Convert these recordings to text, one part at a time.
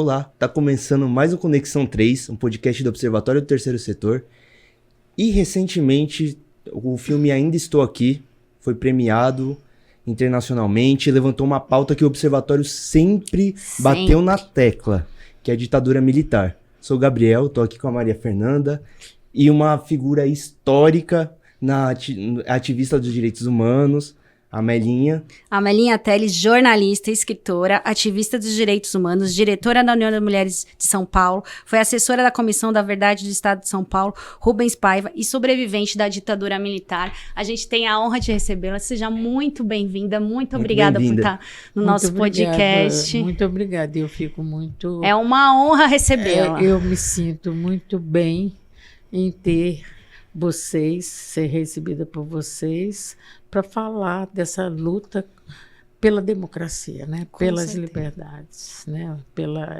Olá, tá começando mais um Conexão 3, um podcast do Observatório do Terceiro Setor. E recentemente o filme Ainda Estou Aqui foi premiado internacionalmente e levantou uma pauta que o Observatório sempre bateu na tecla, que é a ditadura militar. Sou o Gabriel, tô aqui com a Maria Fernanda e uma figura histórica na ativista dos direitos humanos, a Melinha. A Melinha Teles, jornalista, escritora, ativista dos direitos humanos, diretora da União das Mulheres de São Paulo, foi assessora da Comissão da Verdade do Estado de São Paulo, Rubens Paiva, e sobrevivente da ditadura militar. A gente tem a honra de recebê-la. Seja muito bem-vinda, muito obrigada por estar no nosso podcast. Muito obrigada, eu fico muito... É uma honra recebê-la. Eu me sinto muito bem em ter vocês, ser recebida por vocês, para falar dessa luta pela democracia, né? Pelas liberdades, né?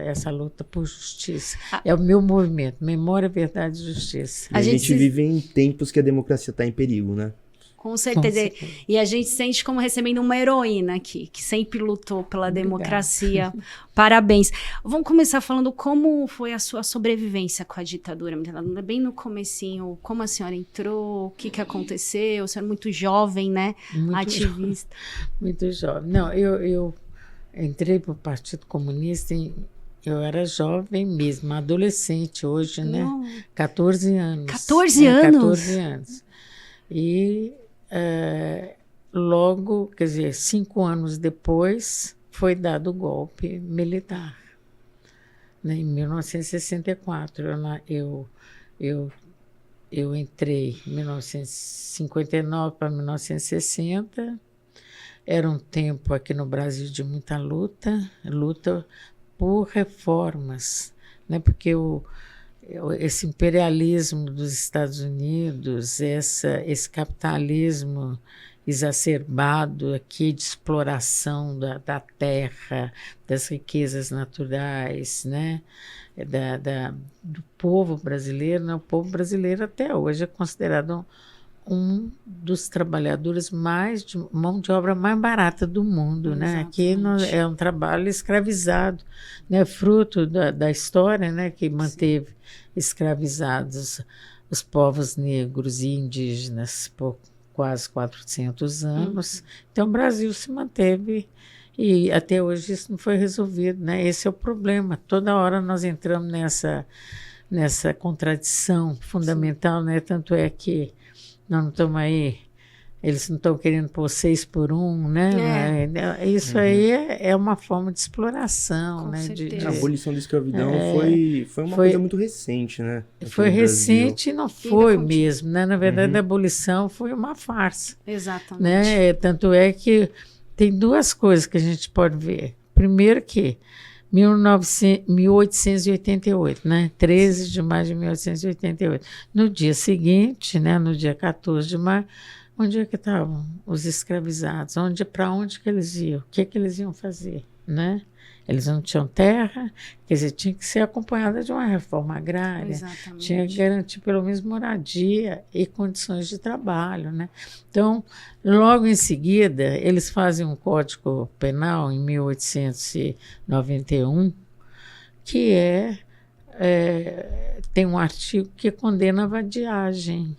Essa luta por justiça. É o meu movimento, Memória, Verdade e Justiça. A gente vive em tempos que a democracia está em perigo, né? Com certeza. E a gente sente como recebendo uma heroína aqui, que sempre lutou pela democracia. Parabéns. Vamos começar falando como foi a sua sobrevivência com a ditadura. Bem no comecinho, como a senhora entrou, o que aconteceu? A senhora é muito jovem, né? Ativista. Muito jovem. Não, eu entrei para o Partido Comunista eu era jovem mesmo, adolescente hoje, né? 14 anos. 14 anos? 14 anos. E logo, quer dizer, 5 anos depois, foi dado o golpe militar. Né, em 1964, eu entrei em 1959 para 1960. Era um tempo aqui no Brasil de muita luta por reformas, né, porque esse imperialismo dos Estados Unidos, esse capitalismo exacerbado aqui de exploração da terra, das riquezas naturais, né? Do povo brasileiro. Né? O povo brasileiro até hoje é considerado um dos trabalhadores mão de obra mais barata do mundo, né? Aqui é um trabalho escravizado, né? Fruto da história, né? Que manteve escravizados os povos negros e indígenas por quase 400 anos. Então o Brasil se manteve e até hoje isso não foi resolvido, né? Esse é o problema. Toda hora nós entramos nessa contradição fundamental, né? Tanto é que nós não estamos aí, eles não estão querendo pôr 6 por 1, né? Isso aí é uma forma de exploração, com né? A abolição da escravidão foi uma coisa muito recente, né? Foi recente e não foi mesmo, né? Na verdade, a abolição foi uma farsa. Exatamente. Né? Tanto é que tem duas coisas que a gente pode ver. Primeiro que 1888, né? 13 de maio de 1888. No dia seguinte, né? No dia 14 de maio, onde é que estavam os escravizados? Para onde que eles iam? O que eles iam fazer? Né? Eles não tinham terra, quer dizer, tinha que ser acompanhada de uma reforma agrária. Exatamente. Tinha que garantir pelo menos moradia e condições de trabalho. Né? Então, logo em seguida, eles fazem um Código Penal em 1891, que tem um artigo que condena a vadiagem.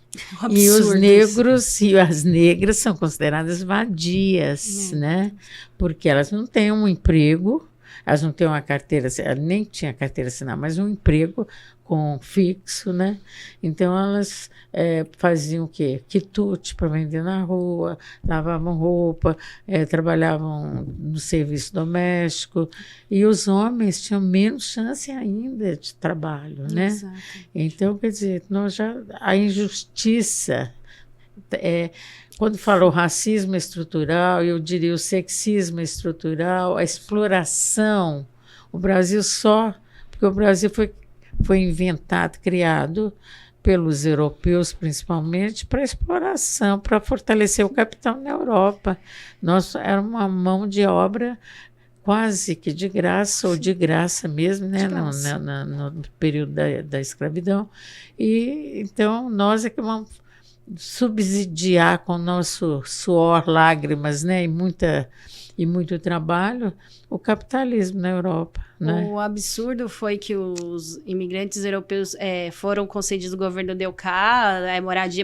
E os negros e as negras são consideradas vadias, né? Porque elas não têm um emprego, elas não têm uma carteira, nem tinha carteira assinada, mas um emprego com fixo, né? Então elas faziam o quê? Quitute para vender na rua, lavavam roupa, trabalhavam no serviço doméstico, e os homens tinham menos chance ainda de trabalho, né? Exatamente. Então, quer dizer, a injustiça, quando falo racismo estrutural, eu diria o sexismo estrutural, a exploração, o Brasil porque o Brasil foi inventado, criado pelos europeus, principalmente, para exploração, para fortalecer o capital na Europa. Era uma mão de obra quase que de graça, ou de graça mesmo, né? No período da escravidão. E, então, nós é que vamos subsidiar com o nosso suor, lágrimas, né? E muita e muito trabalho, o capitalismo na Europa, né? O absurdo foi que os imigrantes europeus foram concedidos, o governo deu cá, moradia,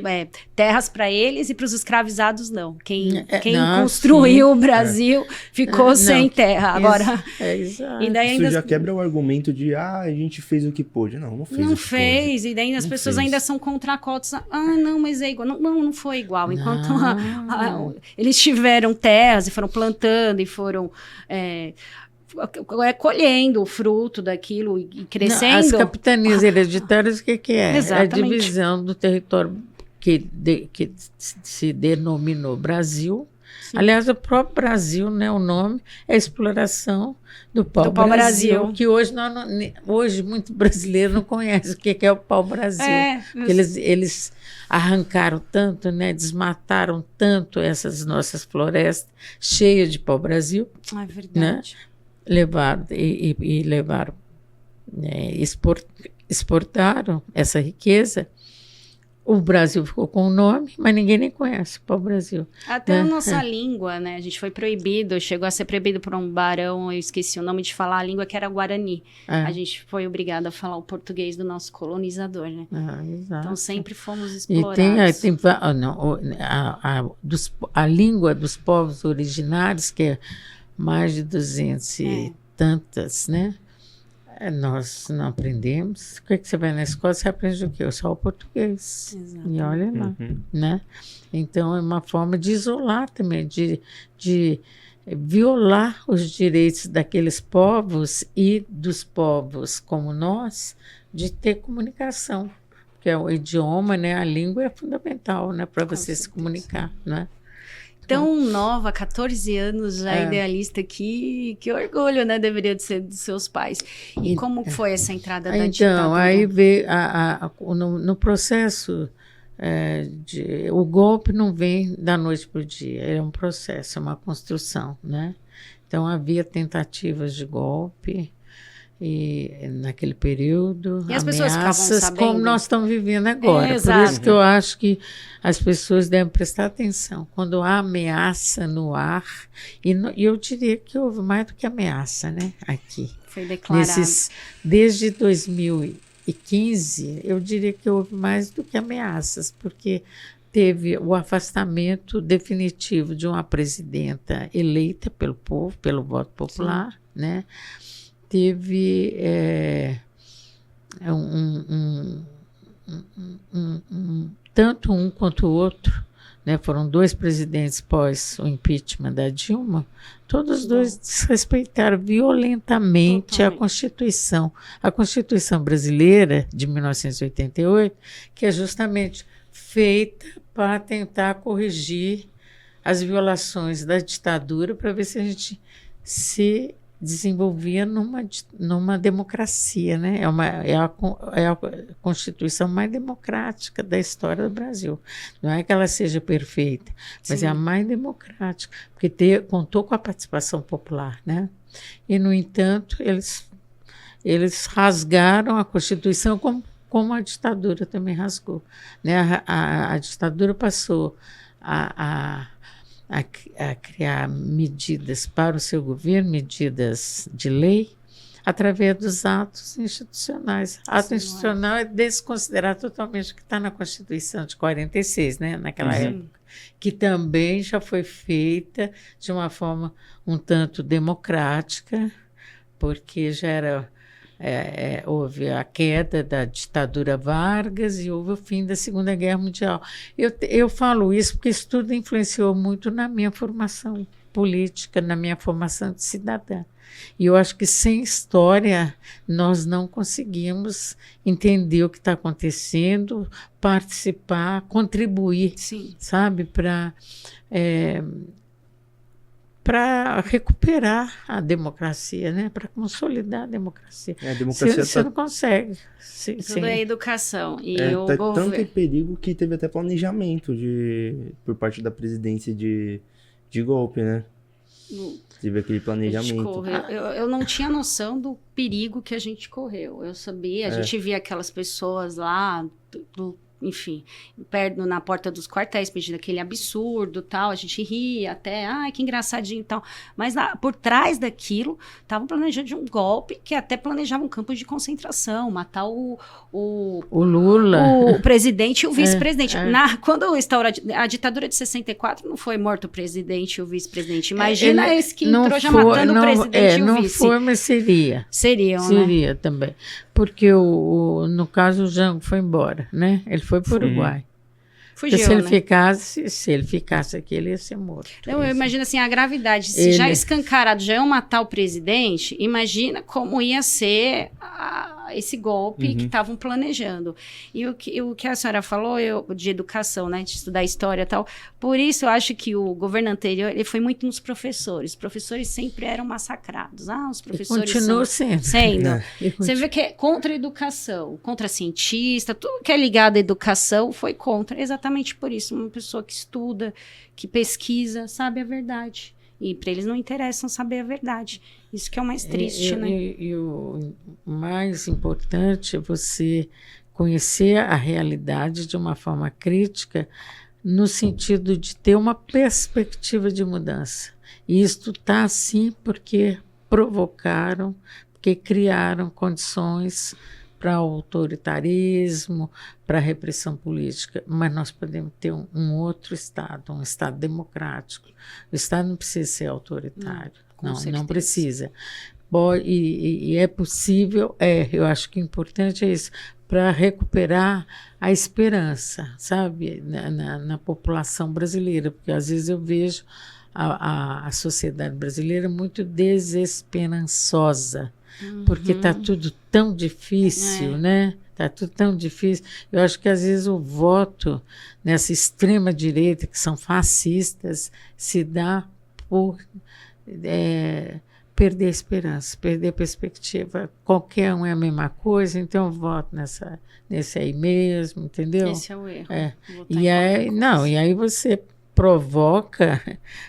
terras para eles e para os escravizados não. Quem Não, construiu sim. o Brasil ficou sem terra. Agora, exato. e daí Isso ainda já quebra o argumento de, a gente fez o que pôde. Não fez não o que fez, pôde. e daí as Não pessoas fez. ainda são contra cotas. Não, mas é igual. Não foi igual. Enquanto Não. eles tiveram terras e foram plantando e foram colhendo o fruto daquilo e crescendo. Não, as capitanias hereditárias, o que é? Exatamente. É a divisão do território que se denominou Brasil. Sim. Aliás, o próprio Brasil, né, o nome é exploração do pau-brasil, que hoje muito brasileiro não conhece o que é o pau-brasil. Porque eles arrancaram tanto, né, desmataram tanto essas nossas florestas cheias de pau-brasil. É verdade. Né? Levaram, exportaram essa riqueza. O Brasil ficou com o nome, mas ninguém nem conhece o pau-brasil. Até a nossa língua, né? A gente foi proibido, chegou a ser proibido por um barão, eu esqueci o nome de falar a língua, que era Guarani. A gente foi obrigado a falar o português do nosso colonizador, né? Exato. Então sempre fomos explorados. E a língua dos povos originários, que é mais de 200 e tantas, né? Nós não aprendemos. O que você vai na escola, você aprende o quê? Só o português. Exato. E olha lá, né? Então, é uma forma de isolar também, de violar os direitos daqueles povos e dos povos como nós, de ter comunicação. Porque o idioma, né? A língua é fundamental, né? Para você se comunicar, né? Tão nova, 14 anos, já idealista aqui, que orgulho, né, deveria de ser dos seus pais. E como foi essa entrada da ditadura? Então, aí veio, no processo, o golpe não vem da noite para o dia, é um processo, é uma construção, né? Então, havia tentativas de golpe, e naquele período, e as pessoas ameaças sabendo? como nós estamos vivendo agora. Por isso que eu acho que as pessoas devem prestar atenção. Quando há ameaça no ar, e eu diria que houve mais do que ameaça, né? Aqui. Foi declarado. Desde 2015, eu diria que houve mais do que ameaças, porque teve o afastamento definitivo de uma presidenta eleita pelo povo, pelo voto popular, né? Teve tanto um quanto o outro, né? Foram 2 presidentes pós o impeachment da Dilma, todos os 2 desrespeitaram violentamente a Constituição brasileira de 1988, que é justamente feita para tentar corrigir as violações da ditadura, para ver se a gente se desenvolvia numa democracia, né? É a Constituição mais democrática da história do Brasil. Não é que ela seja perfeita, mas é a mais democrática, porque contou com a participação popular, né? E, no entanto, eles rasgaram a Constituição como a ditadura também rasgou, né? A ditadura passou a criar medidas para o seu governo, medidas de lei, através dos atos institucionais. Ato institucional é desconsiderar totalmente o que está na Constituição de 46, né, naquela época, que também já foi feita de uma forma um tanto democrática, porque já era... houve a queda da ditadura Vargas e houve o fim da Segunda Guerra Mundial. Eu falo isso porque isso tudo influenciou muito na minha formação política, na minha formação de cidadã. E eu acho que sem história nós não conseguimos entender o que está acontecendo, participar, contribuir, sabe, para recuperar a democracia, né? Para consolidar a democracia. A democracia você não consegue. Tudo é educação. E tanto em perigo que teve até planejamento por parte da presidência de golpe, né? Teve aquele planejamento. Eu não tinha noção do perigo que a gente correu. Eu sabia, a gente via aquelas pessoas lá enfim, perto na porta dos quartéis, pedindo aquele absurdo, tal, a gente ria até, ai, que engraçadinho e tal. Mas por trás daquilo, estavam planejando um golpe que até planejava um campo de concentração, matar o Lula, o presidente e o vice-presidente. Quando instaurou a ditadura de 64, não foi morto o presidente e o vice-presidente. Imagina esse que entrou já matando o presidente e o vice. Não foi, mas seria. Seria Também. Porque, no caso, o Jango foi embora, né? Ele foi para o Uruguai. Fugiu, se ele ficasse aqui, ele ia ser morto. Então, eu imagino assim, a gravidade. Se já escancarado, já iam matar o presidente, imagina como ia ser esse golpe que estavam planejando. E o que a senhora falou de educação, né, de estudar história e tal, por isso eu acho que o governo anterior ele foi muito nos professores. Os professores sempre eram massacrados. Os professores continuam sendo. Você vê que é contra a educação, contra cientista, tudo que é ligado à educação foi contra. Exatamente por isso. Uma pessoa que estuda, que pesquisa, sabe a verdade. E para eles não interessam saber a verdade. Isso que é o mais triste, né? E o mais importante é você conhecer a realidade de uma forma crítica, no sentido de ter uma perspectiva de mudança. E isto está assim porque porque criaram condições para o autoritarismo, para a repressão política. Mas nós podemos ter um outro Estado, um Estado democrático. O Estado não precisa ser autoritário. Não precisa. E é possível, eu acho que o importante é isso, para recuperar a esperança, sabe, na população brasileira, porque às vezes eu vejo a sociedade brasileira muito desesperançosa, porque está tudo tão difícil, né? Está tudo tão difícil. Eu acho que, às vezes, o voto nessa extrema-direita, que são fascistas, se dá por perder a esperança, perder a perspectiva. Qualquer um é a mesma coisa, então eu voto nesse aí mesmo, entendeu? Esse é o erro. E aí você provoca,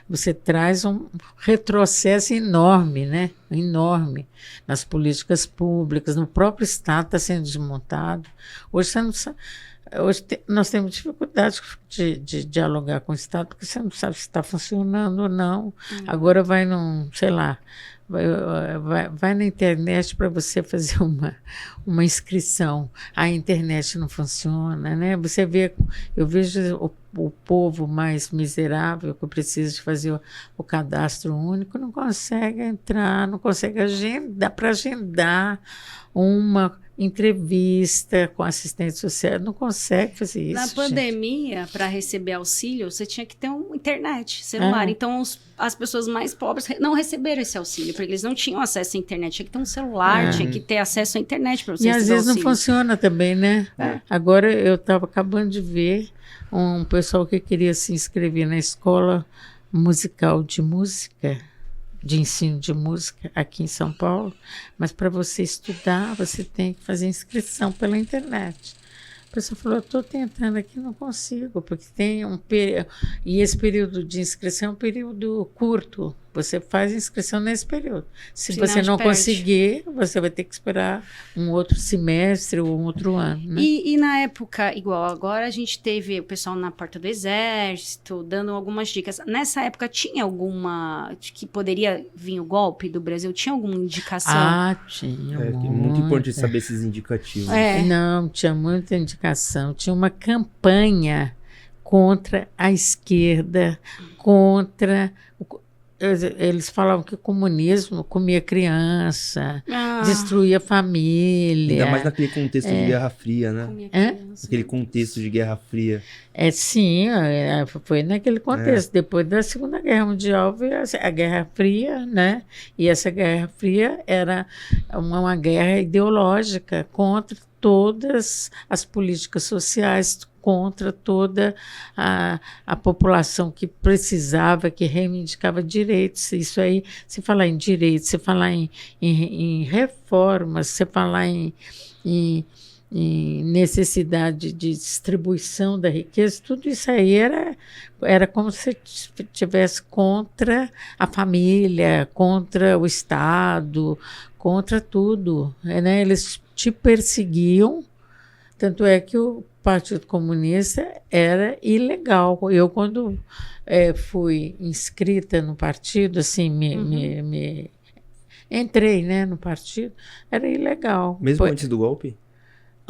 você traz um retrocesso enorme, né? Enorme nas políticas públicas, no próprio Estado está sendo desmontado. Hoje você não sabe. Nós temos dificuldade de dialogar com o Estado, porque você não sabe se está funcionando ou não. Agora vai vai na internet para você fazer uma inscrição. A internet não funciona, né? Eu vejo o povo mais miserável que precisa de fazer o cadastro único, não consegue entrar, não consegue agendar uma entrevista com assistente social, não consegue fazer isso. Na pandemia, para receber auxílio, você tinha que ter uma internet, celular. Então, as pessoas mais pobres não receberam esse auxílio, porque eles não tinham acesso à internet. Tinha que ter um celular, tinha que ter acesso à internet para você receber auxílio. E às vezes auxílio. não funciona também, né? Agora, eu estava acabando de ver um pessoal que queria se inscrever na escola musical de música, de ensino de música aqui em São Paulo, mas para você estudar, você tem que fazer inscrição pela internet. A pessoa falou, eu estou tentando aqui, não consigo, porque tem e esse período de inscrição é um período curto. Você faz inscrição nesse período. Se você não conseguir, você vai ter que esperar um outro semestre ou um outro ano. Né? E na época, igual agora, a gente teve o pessoal na porta do Exército dando algumas dicas. Nessa época, tinha alguma que poderia vir o golpe do Brasil? Tinha alguma indicação? Tinha. É muito importante saber esses indicativos. Não, tinha muita indicação. Tinha uma campanha contra a esquerda, contra... Eles falavam que o comunismo comia criança, destruía a família. Ainda mais naquele contexto de Guerra Fria, né? Naquele contexto de Guerra Fria. Sim, foi naquele contexto. Depois da Segunda Guerra Mundial veio a Guerra Fria, né? E essa Guerra Fria era uma guerra ideológica contra todas as políticas sociais, contra toda a população que precisava, que reivindicava direitos. Isso aí, se falar em direitos, se falar em reformas, se falar em necessidade de distribuição da riqueza, tudo isso aí era como se estivesse contra a família, contra o Estado, contra tudo. Né? Eles te perseguiam Tanto é que o Partido Comunista era ilegal. Eu, quando fui inscrita no partido, assim, me entrei, né, no partido, era ilegal. Mesmo antes do golpe?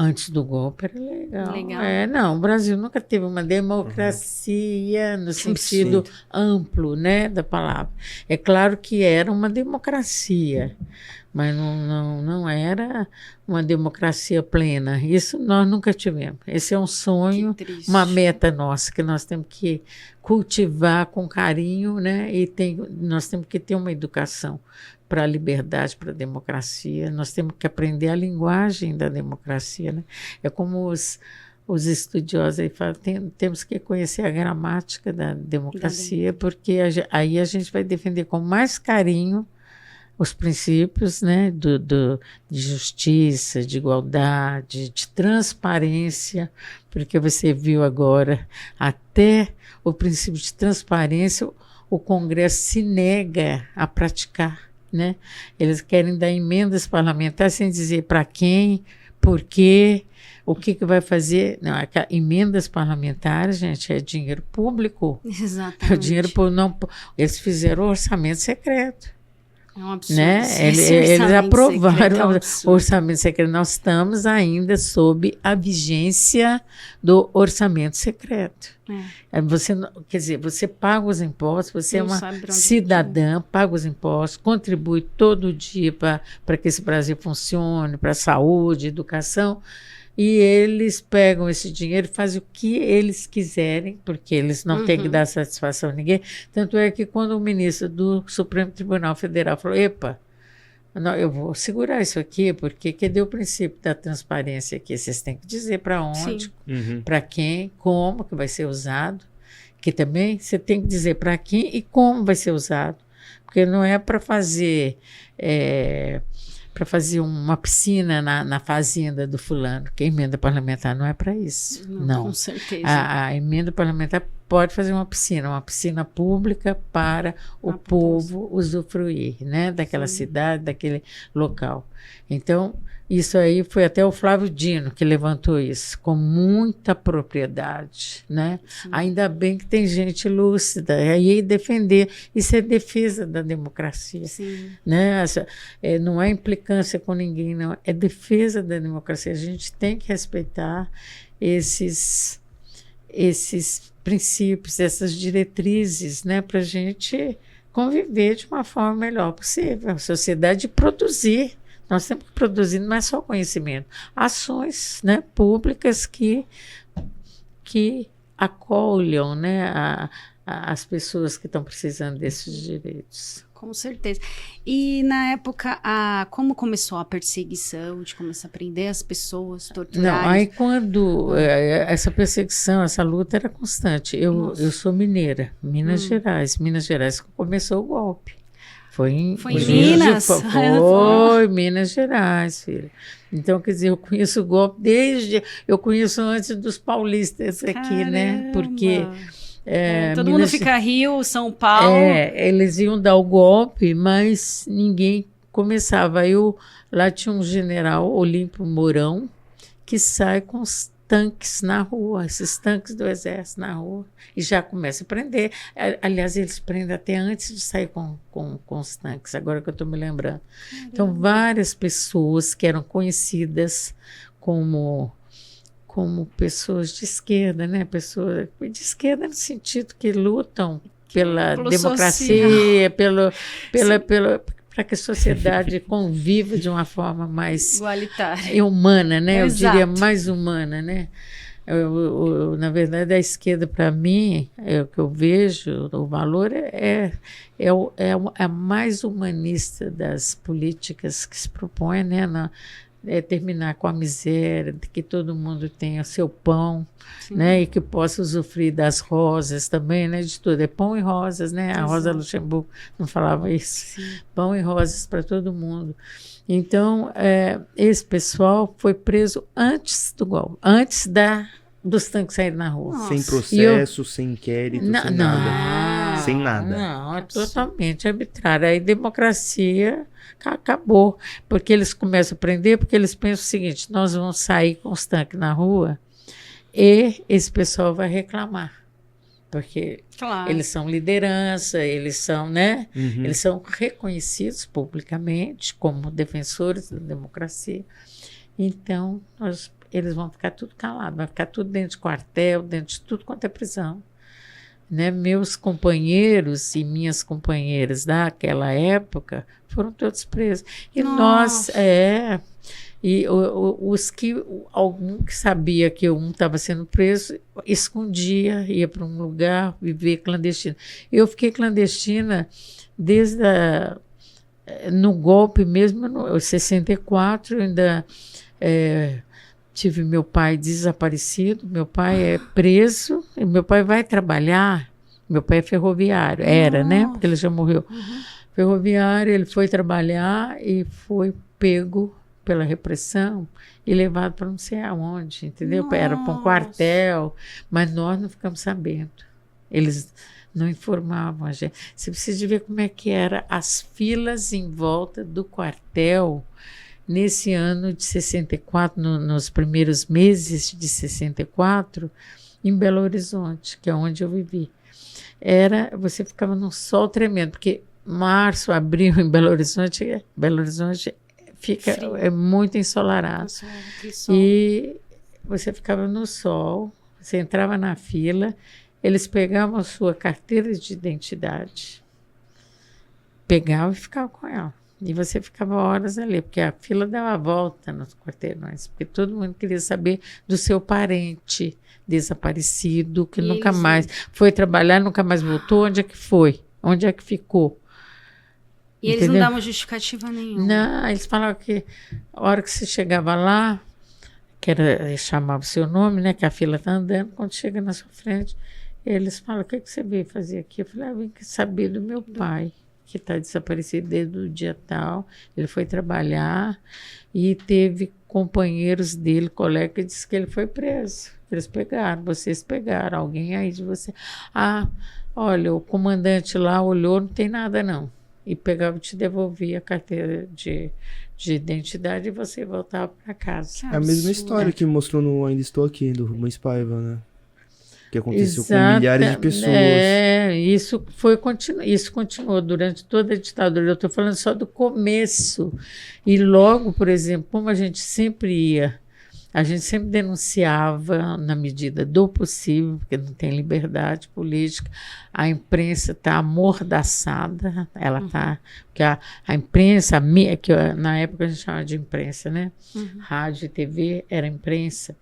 Antes do golpe era legal. Não, o Brasil nunca teve uma democracia no sentido amplo, né, da palavra. É claro que era uma democracia, mas não era uma democracia plena. Isso nós nunca tivemos. Esse é um sonho, uma meta nossa, que nós temos que cultivar com carinho, né, e nós temos que ter uma educação para a liberdade, para a democracia. Nós temos que aprender a linguagem da democracia, né? É como os estudiosos aí falam, temos que conhecer a gramática da democracia, porque aí a gente vai defender com mais carinho os princípios, né, de justiça, de igualdade, de transparência, porque você viu agora, até o princípio de transparência, o Congresso se nega a praticar. Né? Eles querem dar emendas parlamentares sem dizer para quem, por quê, o que vai fazer. Não, emendas parlamentares, gente, é dinheiro público. Exatamente. É dinheiro público. Eles fizeram o orçamento secreto. É um absurdo. Né? Eles aprovaram o orçamento secreto. Nós estamos ainda sob a vigência do orçamento secreto. Quer dizer, você paga os impostos, você é uma cidadã, paga os impostos, contribui todo dia para que esse Brasil funcione, para a saúde, educação. E eles pegam esse dinheiro e fazem o que eles quiserem, porque eles não têm que dar satisfação a ninguém. Tanto é que quando o ministro do Supremo Tribunal Federal falou, epa, não, eu vou segurar isso aqui, porque cadê o princípio da transparência aqui? Vocês têm que dizer para onde, para quem, como que vai ser usado, que também você tem que dizer para quem e como vai ser usado, porque não é para fazer... para fazer uma piscina na fazenda do fulano, que a emenda parlamentar não é para isso. Não. Com certeza. A emenda parlamentar pode fazer uma piscina pública para o povo usufruir, né, daquela cidade, daquele local. Então, isso aí foi até o Flávio Dino que levantou isso, com muita propriedade, né? Ainda bem que tem gente lúcida, aí defender, isso é defesa da democracia, né? Não é implicância com ninguém, não, é defesa da democracia. A gente tem que respeitar esses princípios, essas diretrizes, né? Para a gente conviver de uma forma melhor possível, a sociedade produzir. Nós temos que produzir, não é só conhecimento, ações, né, públicas que acolham, né, as pessoas que estão precisando desses direitos. Com certeza. E na época, como começou a perseguição, de começar a prender as pessoas, torturar? Não, aí quando essa perseguição, essa luta era constante. Eu sou mineira, Minas Gerais começou o golpe. Foi em Minas? Foi Minas Gerais, filha. Então, quer dizer, eu conheço o golpe eu conheço antes dos paulistas aqui, caramba, né? Porque... todo mundo fica Rio, São Paulo. Eles iam dar o golpe, mas ninguém começava. Lá tinha um general, Olímpio Mourão, que sai com os tanques na rua, esses tanques do exército na rua, e já começa a prender. Aliás, eles prendem até antes de sair com os tanques, agora que eu estou me lembrando. Caramba. Então, várias pessoas que eram conhecidas como pessoas de esquerda, né? Pessoas de esquerda no sentido que lutam pela democracia, para que a sociedade conviva de uma forma mais igualitária e humana, né? Exato. Eu diria mais humana, né? Na verdade, a esquerda, para mim, o que eu vejo, o valor é a mais humanista das políticas que se propõe, né? Terminar com a miséria, que todo mundo tenha seu pão, né, e que possa usufruir das rosas também, né, de tudo. É pão e rosas, né? A Rosa Luxemburgo não falava isso. Sim. Pão e rosas para todo mundo. Então, esse pessoal foi preso antes do golpe, antes dos tanques saírem na rua. Sem processo, sem inquérito, sem nada. sem nada. Não, é totalmente arbitrário. Aí democracia acabou. Porque eles começam a prender, porque eles pensam o seguinte: nós vamos sair com os tanques na rua e esse pessoal vai reclamar. Porque eles são liderança, eles são, né? Eles são reconhecidos publicamente como defensores da democracia. Então, eles vão ficar tudo calado, vai ficar tudo dentro de quartel, dentro de tudo quanto é prisão. Né? Meus companheiros e minhas companheiras daquela época foram todos presos. E nós, algum que sabia que um estava sendo preso, escondia, ia para um lugar, viver clandestino. Eu fiquei clandestina desde no golpe mesmo, em 64, ainda tive meu pai desaparecido, meu pai é preso, e meu pai vai trabalhar, meu pai é ferroviário, era, né? Porque ele já morreu. Ferroviário, ele foi trabalhar e foi pego pela repressão e levado para não sei aonde, entendeu? Nossa. Era para um quartel, mas nós não ficamos sabendo. Eles não informavam a gente. Você precisa ver como é que eram as filas em volta do quartel nesse ano de 64, nos primeiros meses de 64, em Belo Horizonte, que é onde eu vivi. Você ficava num sol tremendo, porque março, abril em Belo Horizonte é muito ensolarado. E você ficava no sol, você entrava na fila, eles pegavam a sua carteira de identidade, pegavam e ficavam com ela. E você ficava horas ali, porque a fila dava a volta nos quarteirões, porque todo mundo queria saber do seu parente desaparecido, que nunca mais foi trabalhar, nunca mais voltou. Onde é que foi? Onde é que ficou? E eles não davam justificativa nenhuma? Não, eles falavam que a hora que você chegava lá, chamava o seu nome, né, que a fila está andando, quando chega na sua frente, eles falam: o que você veio fazer aqui? Eu falei: eu vim saber do meu pai, que está desaparecido desde o dia tal. Ele foi trabalhar e teve companheiros dele, colega, que disse que ele foi preso. Eles pegaram, vocês pegaram, alguém aí de você. Olha, o comandante lá olhou, não tem nada não. E pegava e te devolvia a carteira de identidade e você voltava para casa. É a mesma história que mostrou no Ainda Estou Aqui, do Rubens Paiva, né? Que aconteceu com milhares de pessoas. Isso continuou durante toda a ditadura. Eu estou falando só do começo. E logo, por exemplo, como a gente sempre denunciava na medida do possível, porque não tem liberdade política. A imprensa está amordaçada, ela está, porque a imprensa, que na época a gente chamava de imprensa, né? Rádio e TV era imprensa.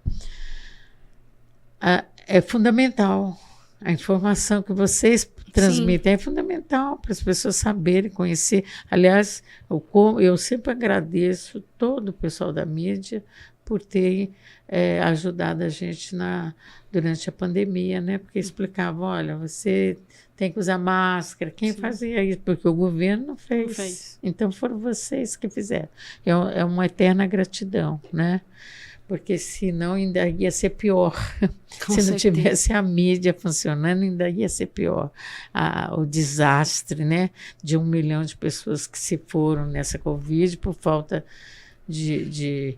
É fundamental. A informação que vocês transmitem é fundamental para as pessoas saberem, conhecer. Aliás, eu sempre agradeço todo o pessoal da mídia por ter ajudado a gente durante a pandemia, né? Porque explicavam: olha, você tem que usar máscara. Quem fazia isso? Porque o governo não fez. Então foram vocês que fizeram. É uma eterna gratidão, né? Porque senão ainda ia ser pior. Se não tivesse a mídia funcionando, ainda ia ser pior. O desastre, né, de 1 milhão de pessoas que se foram nessa Covid por falta de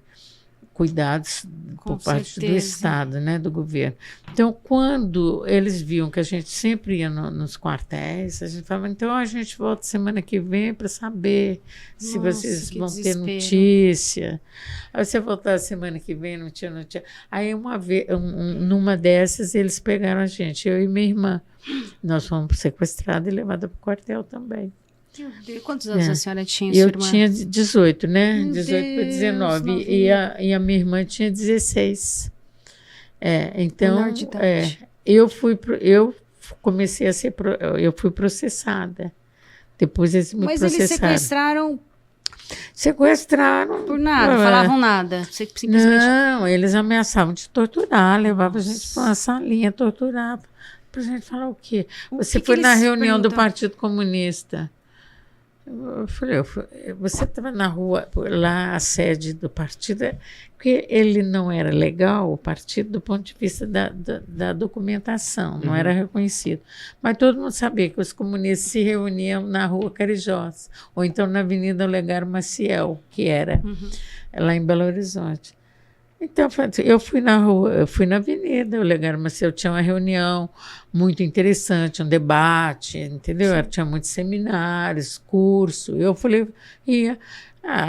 cuidados por parte do Estado, né, do governo. Então, quando eles viam que a gente sempre ia nos quartéis, a gente falava: então a gente volta semana que vem para saber se vocês vão ter notícia. Aí você voltar semana que vem, não tinha notícia. Aí numa dessas eles pegaram a gente, eu e minha irmã. Nós fomos sequestradas e levadas para o quartel também. Meu Deus. Quantos anos a senhora tinha, sua irmã? Eu tinha 18, né? Meu 18 para 19. Deus, E a minha irmã tinha 16. Então, menor de idade. eu fui processada. Depois eles me processaram. Mas eles sequestraram Sequestraram. por nada, falavam nada. Simplesmente... Não, eles ameaçavam de torturar, levavam a gente para uma salinha, torturava. Para a gente falar o quê? Você foi na reunião do Partido Comunista. Eu falei, você estava na rua, lá a sede do partido, porque ele não era legal, o partido, do ponto de vista da documentação, não era reconhecido. Mas todo mundo sabia que os comunistas se reuniam na Rua Carijós, ou então na Avenida Olegário Maciel, que era lá em Belo Horizonte. Então, eu fui na rua, eu fui na Avenida Olegário Maciel, tinha uma reunião muito interessante, um debate, entendeu? Tinha muitos seminários, curso. Eu falei,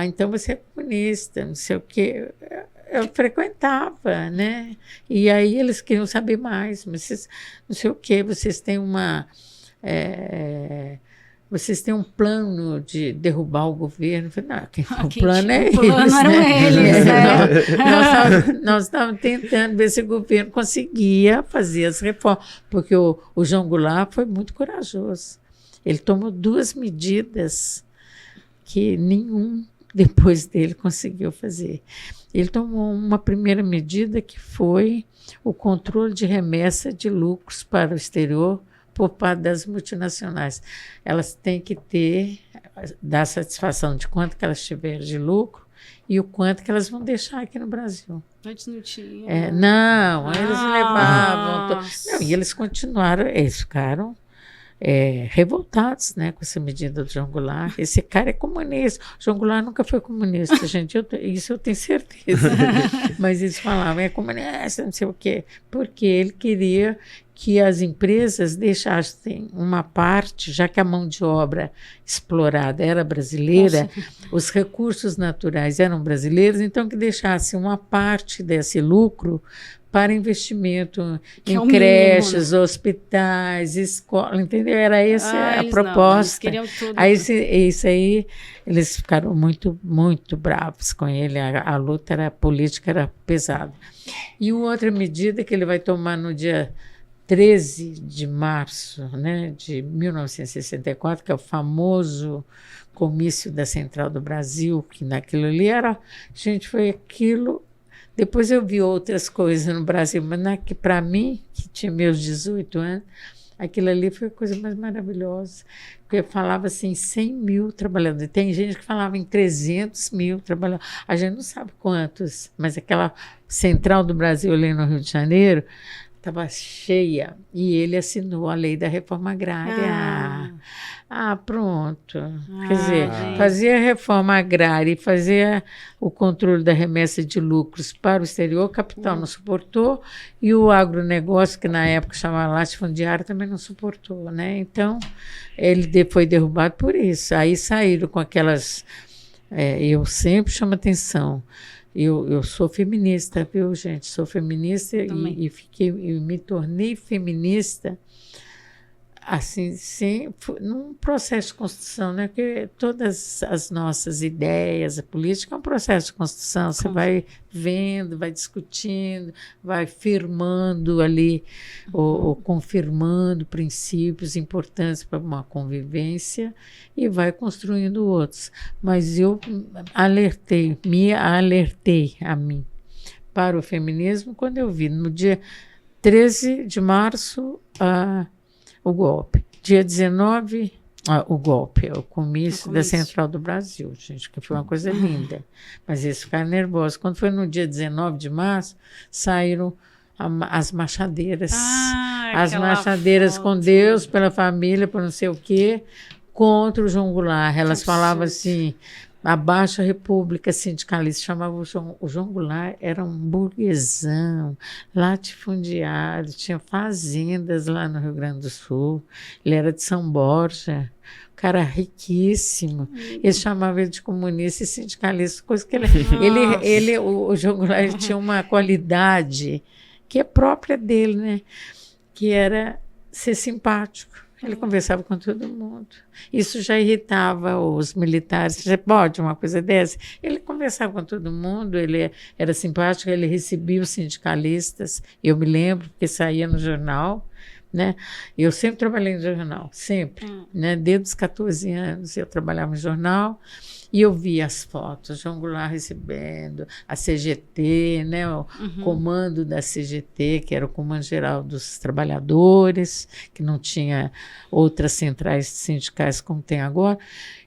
então você é comunista, não sei o quê. Eu frequentava, né? E aí eles queriam saber mais, mas vocês, não sei o quê, vocês têm vocês têm um plano de derrubar o governo? Eu falei, não, o plano é eles. O plano eram eles, né? Nós estávamos tentando ver se o governo conseguia fazer as reformas, porque o João Goulart foi muito corajoso. Ele tomou 2 medidas que nenhum depois dele conseguiu fazer. Ele tomou uma primeira medida que foi o controle de remessa de lucros para o exterior por parte das multinacionais. Elas têm que dar satisfação de quanto que elas tiverem de lucro e o quanto que elas vão deixar aqui no Brasil. Antes não tinha. Eles levavam. Não, e eles continuaram, eles ficaram revoltados, né, com essa medida do João Goulart. Esse cara é comunista. O João Goulart nunca foi comunista, gente. Isso eu tenho certeza. Mas eles falavam, é comunista, não sei o quê. Porque ele queria que as empresas deixassem uma parte, já que a mão de obra explorada era brasileira, os recursos naturais eram brasileiros, então que deixassem uma parte desse lucro para investimento em creches, hospitais, escolas, entendeu? Era essa a proposta. Não, eles queriam tudo. Isso aí, eles ficaram muito, muito bravos com ele. A luta política era pesada. E outra medida que ele vai tomar no dia 13 de março, né, de 1964, que é o famoso comício da Central do Brasil, que naquilo ali foi aquilo. Depois eu vi outras coisas no Brasil, mas para mim, que tinha meus 18 anos, aquilo ali foi a coisa mais maravilhosa. Porque falava assim, 100 mil trabalhadores. Tem gente que falava em 300 mil trabalhadores. A gente não sabe quantos, mas aquela Central do Brasil ali no Rio de Janeiro estava cheia. E ele assinou a lei da reforma agrária. Pronto. Quer dizer, fazia a reforma agrária e fazia o controle da remessa de lucros para o exterior, o capital não suportou, e o agronegócio, que na época chamava latifundiário, também não suportou, né? Então, ele foi derrubado por isso. Aí saíram com aquelas... eu sempre chamo atenção. Eu sou feminista, viu, gente? Sou feminista e me tornei feminista assim, num processo de construção, né? Porque todas as nossas ideias, a política é um processo de construção. Você vai vendo, vai discutindo, vai firmando ali, ou confirmando princípios importantes para uma convivência e vai construindo outros. Mas eu me alertei a mim para o feminismo quando eu vi, no dia 13 de março, o golpe. Dia 19, o golpe, o comício da Central do Brasil, gente, que foi uma coisa linda. Mas eles ficaram nervosos. Quando foi no dia 19 de março, saíram as machadeiras. As machadeiras foto. Com Deus, pela família, por não sei o quê, contra o João Goulart. Elas falavam assim, abaixo a República Sindicalista, chamavam o João Goulart, era um burguesão, latifundiário, tinha fazendas lá no Rio Grande do Sul, ele era de São Borja, cara riquíssimo, eles chamavam ele de comunista e sindicalista, coisa que o João Goulart tinha uma qualidade que é própria dele, né? Que era ser simpático. Ele conversava com todo mundo. Isso já irritava os militares. Você pode uma coisa dessa? Ele conversava com todo mundo, ele era simpático, ele recebia os sindicalistas. Eu me lembro, porque saía no jornal, né? Eu sempre trabalhei no jornal, sempre. Né? Desde os 14 anos eu trabalhava no jornal E eu vi as fotos, João Goulart recebendo, a CGT, né, o comando da CGT, que era o Comando Geral dos Trabalhadores, que não tinha outras centrais sindicais como tem agora.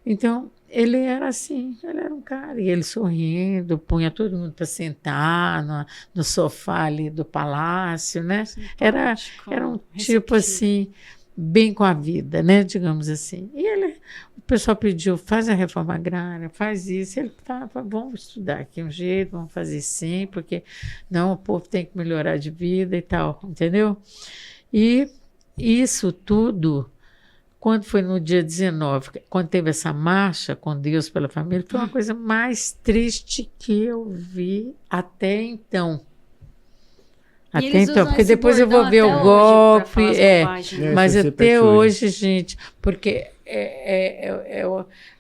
Então, ele era assim, ele era um cara, e ele sorrindo, punha todo mundo para sentar no sofá ali do palácio, né? Era um tipo assim, bem com a vida, né? Digamos assim. E o pessoal pediu, faz a reforma agrária, faz isso. Ele estava, vamos estudar aqui um jeito, vamos fazer sim, porque não, o povo tem que melhorar de vida e tal, entendeu? E isso tudo, quando foi no dia 19, quando teve essa marcha com Deus pela família, foi uma coisa mais triste que eu vi até então. Até então, porque depois eu vou ver o golpe, mas até hoje, gente, porque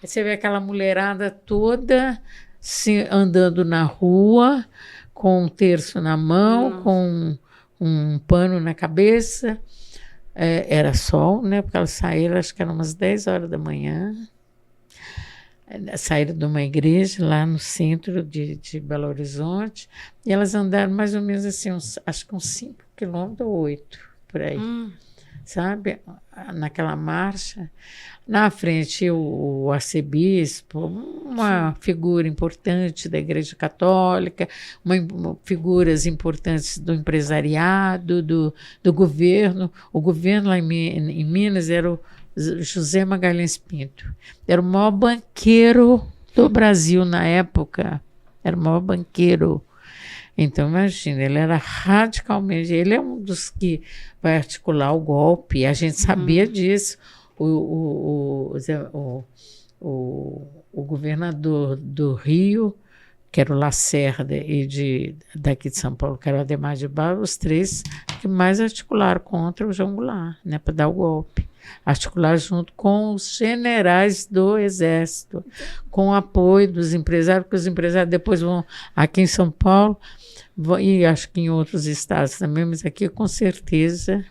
você vê aquela mulherada toda andando na rua, com um terço na mão, com um pano na cabeça. Era sol, né? Porque elas saíram, acho que eram umas 10 horas da manhã. Saíram de uma igreja lá no centro de Belo Horizonte. E elas andaram mais ou menos assim, acho que uns 5 quilômetros ou 8, por aí. Sabe? Naquela marcha. Na frente, o arcebispo, uma figura importante da Igreja Católica, figuras importantes do empresariado, do governo. O governo lá em Minas era o José Magalhães Pinto. Era o maior banqueiro do Brasil na época. Era o maior banqueiro. Então, imagina, ele era radicalmente... Ele é um dos que vai articular o golpe. A gente sabia disso. O governador do Rio, que era o Lacerda, e daqui de São Paulo, que era o Adhemar de Barros, os 3 que mais articularam contra o João Goulart, né, para dar o golpe. Articular junto com os generais do Exército, com o apoio dos empresários, porque os empresários depois vão aqui em São Paulo, e acho que em outros estados também, mas aqui com certeza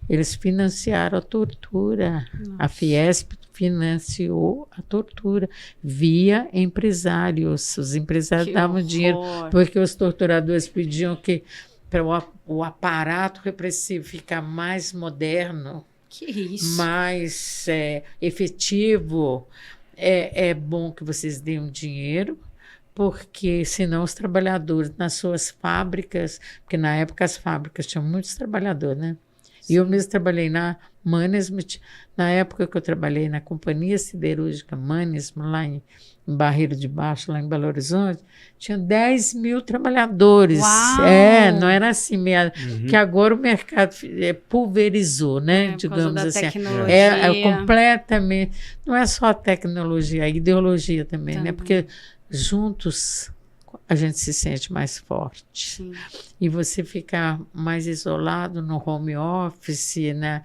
eles financiaram a tortura. Nossa. A Fiesp financiou a tortura via empresários. Os empresários davam dinheiro porque os torturadores pediam que, para o aparato repressivo ficar mais moderno, mais efetivo, é bom que vocês deem dinheiro, porque senão os trabalhadores nas suas fábricas, porque na época as fábricas tinham muitos trabalhadores, né? E eu mesmo trabalhei na Mannesmann, na época que eu trabalhei na Companhia Siderúrgica Mannesmann, lá em Barreiro de Baixo, lá em Belo Horizonte, tinha 10 mil trabalhadores. Uau! Não era assim mesmo, que agora o mercado pulverizou, né? Digamos assim. É completamente. Não é só a tecnologia, a ideologia também, né? Porque juntos a gente se sente mais forte. Sim. E você ficar mais isolado no home office, né,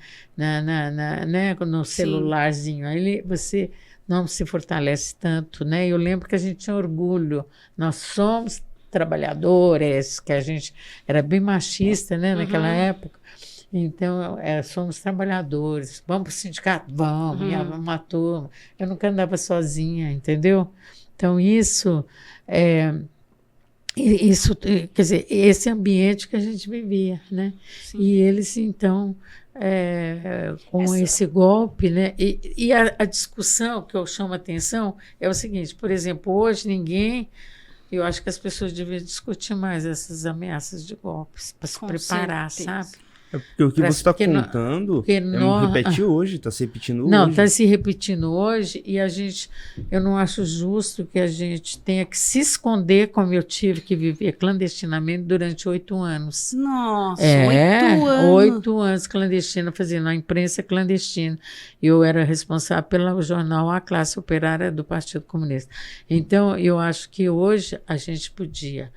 no celularzinho, aí você não se fortalece tanto, né? Eu lembro que a gente tinha orgulho, nós somos trabalhadores, que a gente era bem machista, né, naquela época. Então, somos trabalhadores, vamos para o sindicato? Vamos, ia uma turma. Eu nunca andava sozinha, entendeu? Então, isso, quer dizer, esse ambiente que a gente vivia, né? Sim. E eles, então, com esse golpe, né? E a discussão que eu chamo a atenção é o seguinte, por exemplo, hoje eu acho que as pessoas deviam discutir mais essas ameaças de golpes, para se preparar, sabe? Porque o que você está contando não repete hoje, está se repetindo hoje. Não, está se repetindo hoje e eu não acho justo que a gente tenha que se esconder como eu tive que viver clandestinamente durante 8 anos. Nossa, 8 anos. 8 anos clandestina, fazendo a imprensa clandestina. Eu era responsável pelo jornal A Classe Operária do Partido Comunista. Então, eu acho que hoje a gente podia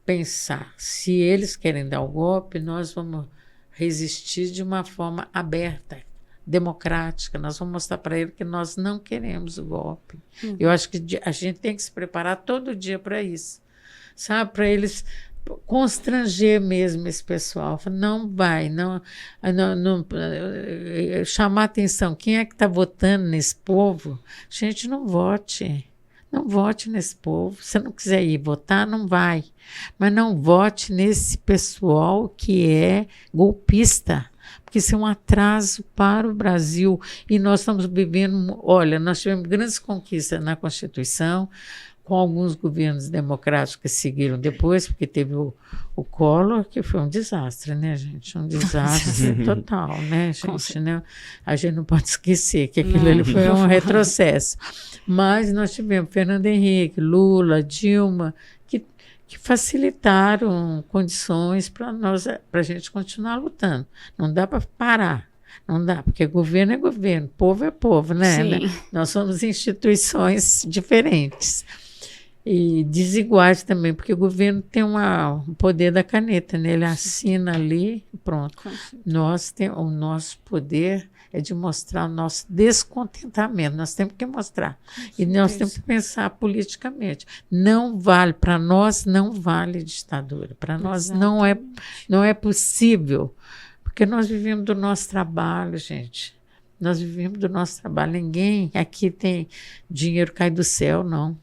pensar, se eles querem dar o golpe, nós vamos resistir de uma forma aberta, democrática. Nós vamos mostrar para ele que nós não queremos o golpe. Eu acho que a gente tem que se preparar todo dia para isso, sabe? Para eles constranger mesmo esse pessoal. Não vai, não chamar atenção. Quem é que está votando nesse povo? Gente, não vote. Não vote nesse povo. Se você não quiser ir votar, não vai. Mas não vote nesse pessoal que é golpista, porque isso é um atraso para o Brasil. E nós estamos vivendo... Olha, nós tivemos grandes conquistas na Constituição, com alguns governos democráticos que seguiram depois, porque teve o Collor, que foi um desastre, né, gente? Um desastre total, né, gente? Né? A gente não pode esquecer que aquilo ali foi um retrocesso. Mas nós tivemos Fernando Henrique, Lula, Dilma, que facilitaram condições para a gente continuar lutando. Não dá para parar. Não dá, porque governo é governo, povo é povo, né? Sim. Nós somos instituições diferentes. E desiguais também, porque o governo tem o poder da caneta, né? Ele assina ali e pronto. O nosso poder é de mostrar o nosso descontentamento. Nós temos que mostrar. E nós temos que pensar politicamente. Não vale, para nós não vale ditadura. Para nós não é possível. Porque nós vivemos do nosso trabalho, gente. Nós vivemos do nosso trabalho. Ninguém aqui tem dinheiro cai do céu, não.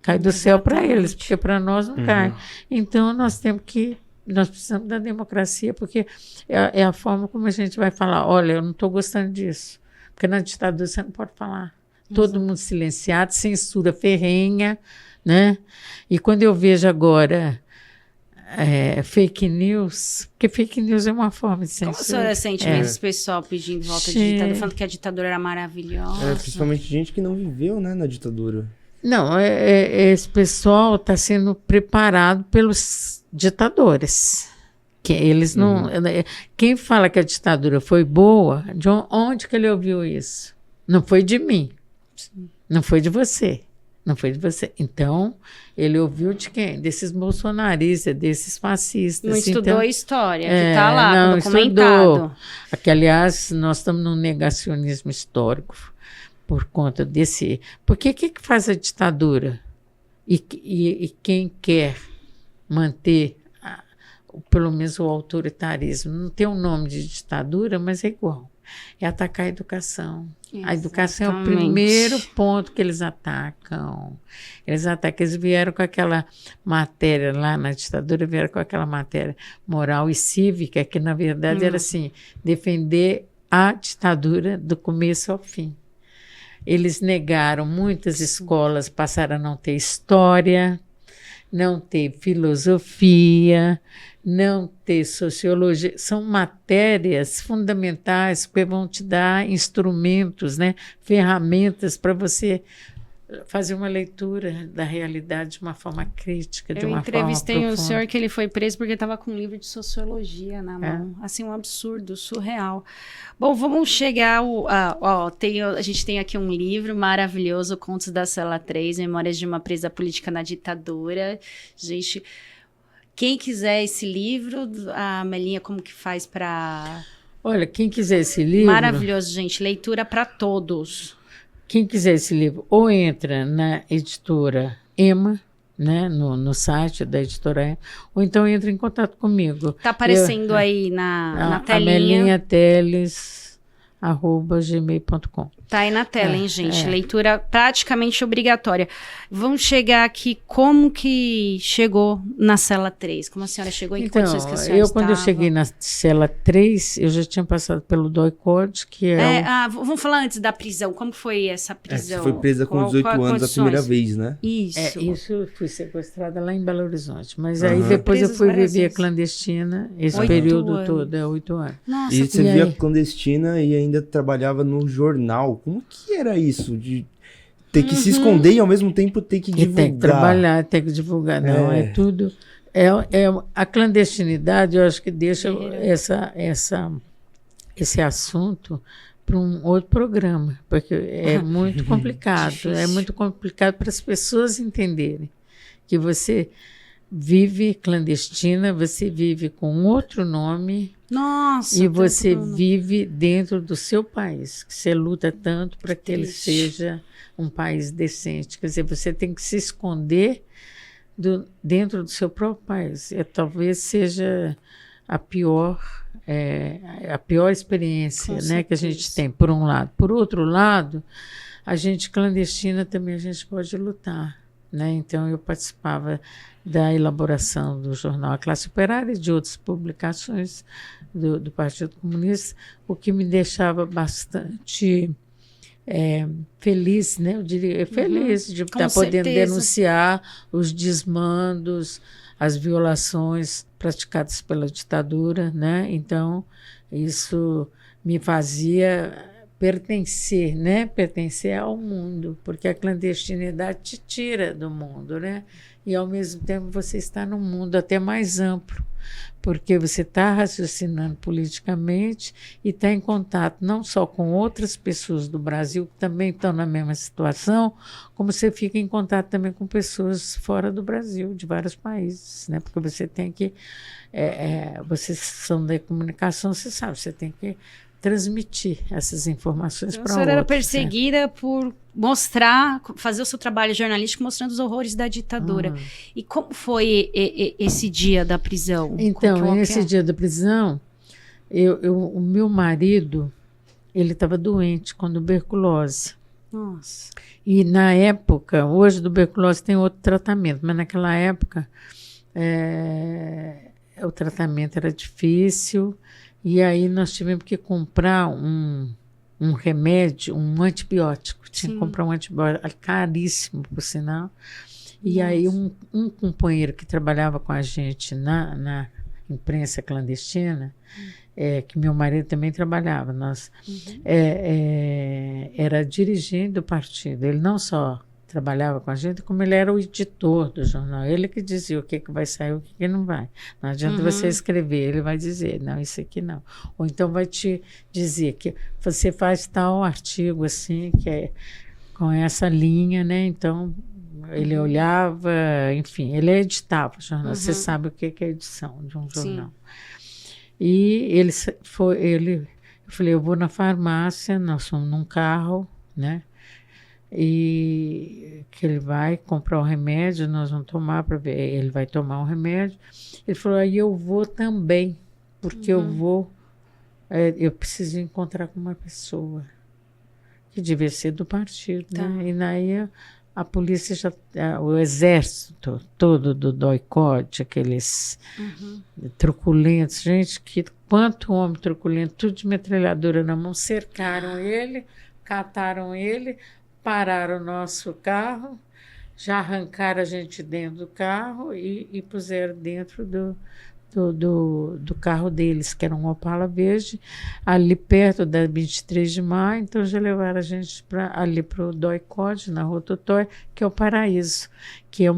Cai do céu para eles, porque para nós não cai. Então, nós precisamos da democracia, porque é a forma como a gente vai falar, olha, eu não estou gostando disso. Porque na ditadura você não pode falar. Todo mundo silenciado, censura ferrenha, né? E quando eu vejo agora fake news, porque fake news é uma forma de censura. Como a senhora sente esse pessoal pedindo volta de ditadura, falando que a ditadura era maravilhosa? Principalmente gente que não viveu, né, na ditadura. Não, esse pessoal está sendo preparado pelos ditadores. Que eles não. Quem fala que a ditadura foi boa, de onde que ele ouviu isso? Não foi de mim. Sim. Não foi de você. Não foi de você. Então, ele ouviu de quem? Desses bolsonaristas, desses fascistas. Não estudou a história, que está lá, documentado. Estudou. Que, aliás, nós estamos num negacionismo histórico. Por conta desse... Porque o que faz a ditadura? E quem quer manter, pelo menos, o autoritarismo? Não tem um nome de ditadura, mas é igual. É atacar a educação. Exatamente. A educação é o primeiro ponto que eles atacam. Eles vieram com aquela matéria lá na ditadura, vieram com aquela matéria moral e cívica, que, na verdade, era assim, defender a ditadura do começo ao fim. Eles negaram, muitas escolas passaram a não ter história, não ter filosofia, não ter sociologia. São matérias fundamentais que vão te dar instrumentos, né, ferramentas para você fazer uma leitura da realidade de uma forma crítica, de uma forma profunda. Eu entrevistei o senhor que ele foi preso porque estava com um livro de sociologia na mão. Assim, um absurdo, surreal. Bom, vamos chegar... a gente tem aqui um livro maravilhoso, Contos da Cela 3, Memórias de uma Presa Política na Ditadura. Gente, quem quiser esse livro, a Melinha, como que faz para... Olha, quem quiser esse livro... Maravilhoso, gente. Leitura para todos. Quem quiser esse livro, ou entra na editora Ema, né, no site da editora Ema, ou então entra em contato comigo. Está aparecendo aí na telinha. Amelinha Teles, @gmail.com. Tá aí na tela, hein, gente? Leitura praticamente obrigatória. Vamos chegar aqui, como que chegou na cela 3? Como a senhora chegou? Em que condições que a senhora estava? Quando eu cheguei na cela 3, eu já tinha passado pelo DOI-CODE, que é vamos falar antes da prisão. Como foi essa prisão? Você foi presa com 18 anos a primeira vez, né? Isso. Isso, eu fui sequestrada lá em Belo Horizonte. Mas aí depois eu fui viver clandestina, esse período todo, 8 anos. Nossa, e você vivia clandestina e ainda trabalhava no jornal. Como que era isso? De ter que se esconder e ao mesmo tempo ter que divulgar. Tem que trabalhar, tem que divulgar. Não, é tudo... a clandestinidade, eu acho que deixa esse assunto para um outro programa, porque é muito complicado. É muito complicado para as pessoas entenderem que você vive clandestina, você vive com outro nome. Nossa, e você vive dentro do seu país, que você luta tanto para que ele seja um país decente. Quer dizer, você tem que se esconder dentro do seu próprio país. Talvez seja a pior experiência, né, que a gente tem, por um lado. Por outro lado, a gente clandestina também a gente pode lutar, né? Então eu participava da elaboração do jornal A Classe Operária e de outras publicações do Partido Comunista, o que me deixava bastante feliz, né? Eu diria feliz de estar podendo denunciar os desmandos, as violações praticadas pela ditadura, né? Então isso me fazia pertencer, né? Pertencer ao mundo, porque a clandestinidade te tira do mundo, né? E, ao mesmo tempo, você está num mundo até mais amplo, porque você está raciocinando politicamente e está em contato não só com outras pessoas do Brasil que também estão na mesma situação, como você fica em contato também com pessoas fora do Brasil, de vários países, né? Porque você tem que... vocês são da comunicação, você sabe, você tem que transmitir essas informações para outros. A senhora era perseguida por fazer o seu trabalho jornalístico mostrando os horrores da ditadura. E como foi esse dia da prisão? Então, nesse dia da prisão, o meu marido, ele estava doente com tuberculose. Nossa. E na época, hoje tuberculose tem outro tratamento, mas naquela época o tratamento era difícil. E aí nós tivemos que comprar um remédio, um antibiótico. Tinha que comprar um antibiótico caríssimo, por sinal. E aí um companheiro que trabalhava com a gente na imprensa clandestina, que meu marido também trabalhava, era dirigente do partido. Ele não só trabalhava com a gente, como ele era o editor do jornal. Ele que dizia o que vai sair, o que não vai. Não adianta você escrever, ele vai dizer, não, isso aqui não. Ou então vai te dizer que você faz tal artigo assim, que é com essa linha, né? Então, ele olhava, enfim, ele editava o jornal. Você sabe o que é edição de um jornal. Sim. E eu falei, eu vou na farmácia, nós fomos num carro, né? E que ele vai comprar o remédio, nós vamos tomar para ver, ele vai tomar o remédio. Ele falou, aí eu vou também, porque eu preciso encontrar com uma pessoa que devia ser do partido, né? E daí a polícia o exército todo do DOI-CODE, aqueles truculentos, gente, quanto homem truculento, tudo de metralhadora na mão, cercaram ele, cataram ele, pararam o nosso carro, já arrancaram a gente dentro do carro e puseram dentro do carro deles, que era um Opala verde, ali perto da 23 de maio. Então já levaram a gente ali para o DOI-CODE, na Rua Totói, que é o Paraíso, que é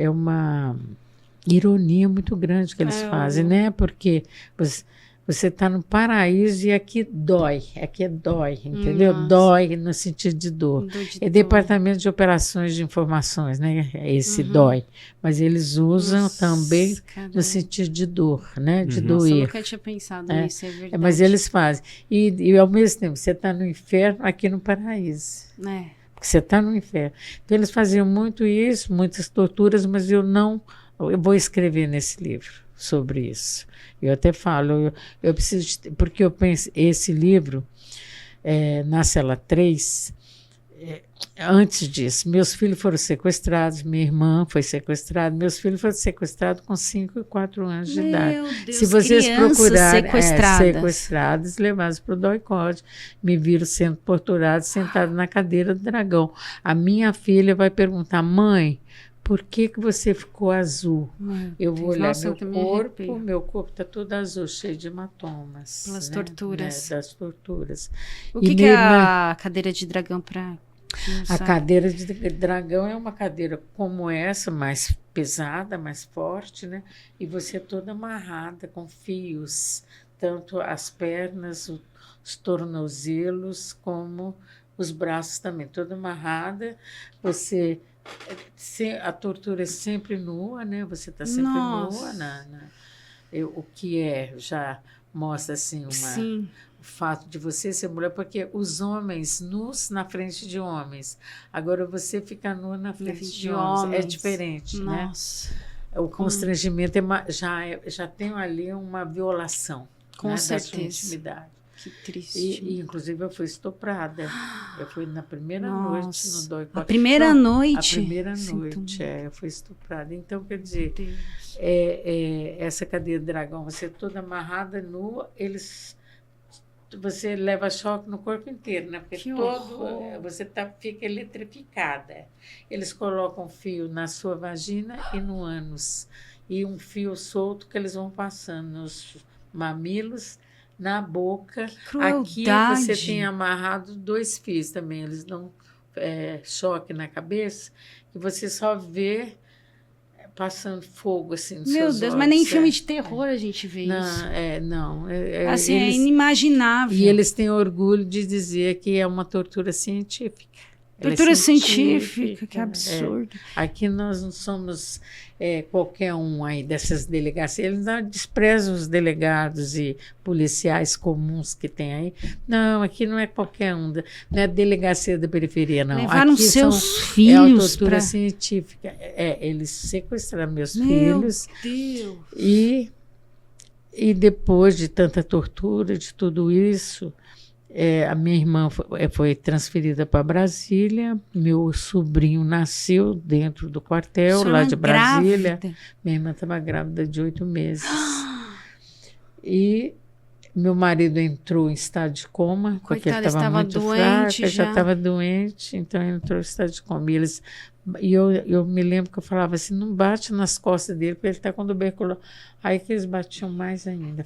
uma ironia muito grande que eles fazem, né? Porque você está no paraíso e aqui é dói, entendeu? Nossa. Dói no sentido de dor. É Departamento de Operações de Informações, né? Esse dói. Mas eles usam também no sentido de dor, né? De doer. Eu nunca tinha pensado nisso, é verdade. Mas eles fazem. E ao mesmo tempo, você está no inferno, aqui no paraíso. Porque você está no inferno. Então eles faziam muito isso, muitas torturas, mas eu vou escrever nesse livro sobre isso. Eu até falo, eu preciso, porque eu penso, esse livro, na cela 3, antes disso, meus filhos foram sequestrados, minha irmã foi sequestrada, meus filhos foram sequestrados com 5 e 4 anos de idade. Deus, se vocês procurarem, sequestradas, levados para o DOI-CODE, me viram sendo torturados, sentado na cadeira do dragão. A minha filha vai perguntar, mãe, por que você ficou azul? Eu vou olhar meu corpo está todo azul, cheio de hematomas. Pelas torturas. Das torturas. O que é a cadeira de dragão para... A cadeira de dragão é uma cadeira como essa, mais pesada, mais forte, né? E você é toda amarrada com fios, tanto as pernas, os tornozelos, como os braços também, toda amarrada. A tortura é sempre nua, né? Você está sempre nua. O que já mostra assim o fato de você ser mulher, porque os homens nus na frente de homens. Agora você fica nua na frente de homens. É diferente, Nossa. né? O constrangimento já tem ali uma violação, com certeza. Da sua intimidade. Que triste. E, inclusive, eu fui estuprada. Eu fui na primeira noite no DOI-CODE. A primeira noite? A primeira noite, eu fui estuprada. Então, quer dizer, essa cadeia de dragão, você toda amarrada, nua, você leva choque no corpo inteiro, né? Porque você fica eletrificada. Eles colocam fio na sua vagina e no ânus. E um fio solto que eles vão passando nos mamilos, na boca. Aqui você tem amarrado 2 fios também. Eles dão choque na cabeça e você só vê passando fogo assim nos seus olhos. Mas nem em filme de terror a gente vê isso. Não. Assim, é inimaginável. E eles têm orgulho de dizer que é uma tortura científica. Tortura científica, que absurdo. Aqui nós não somos qualquer um aí dessas delegacias. Eles não desprezam os delegados e policiais comuns que tem aí. Não, aqui não é qualquer um. Não é a delegacia da periferia, não. Levaram aqui seus filhos. É a tortura científica. Eles sequestraram meus filhos. Meu Deus! E depois de tanta tortura, de tudo isso, a minha irmã foi transferida para Brasília, meu sobrinho nasceu dentro do quartel, lá de Brasília. Grávida. Minha irmã estava grávida de 8 meses. E meu marido entrou em estado de coma, porque ele estava muito fraco, já estava doente, então ele entrou em estado de coma. E eu me lembro que eu falava assim, não bate nas costas dele, porque ele está com tuberculose. Aí que eles batiam mais ainda.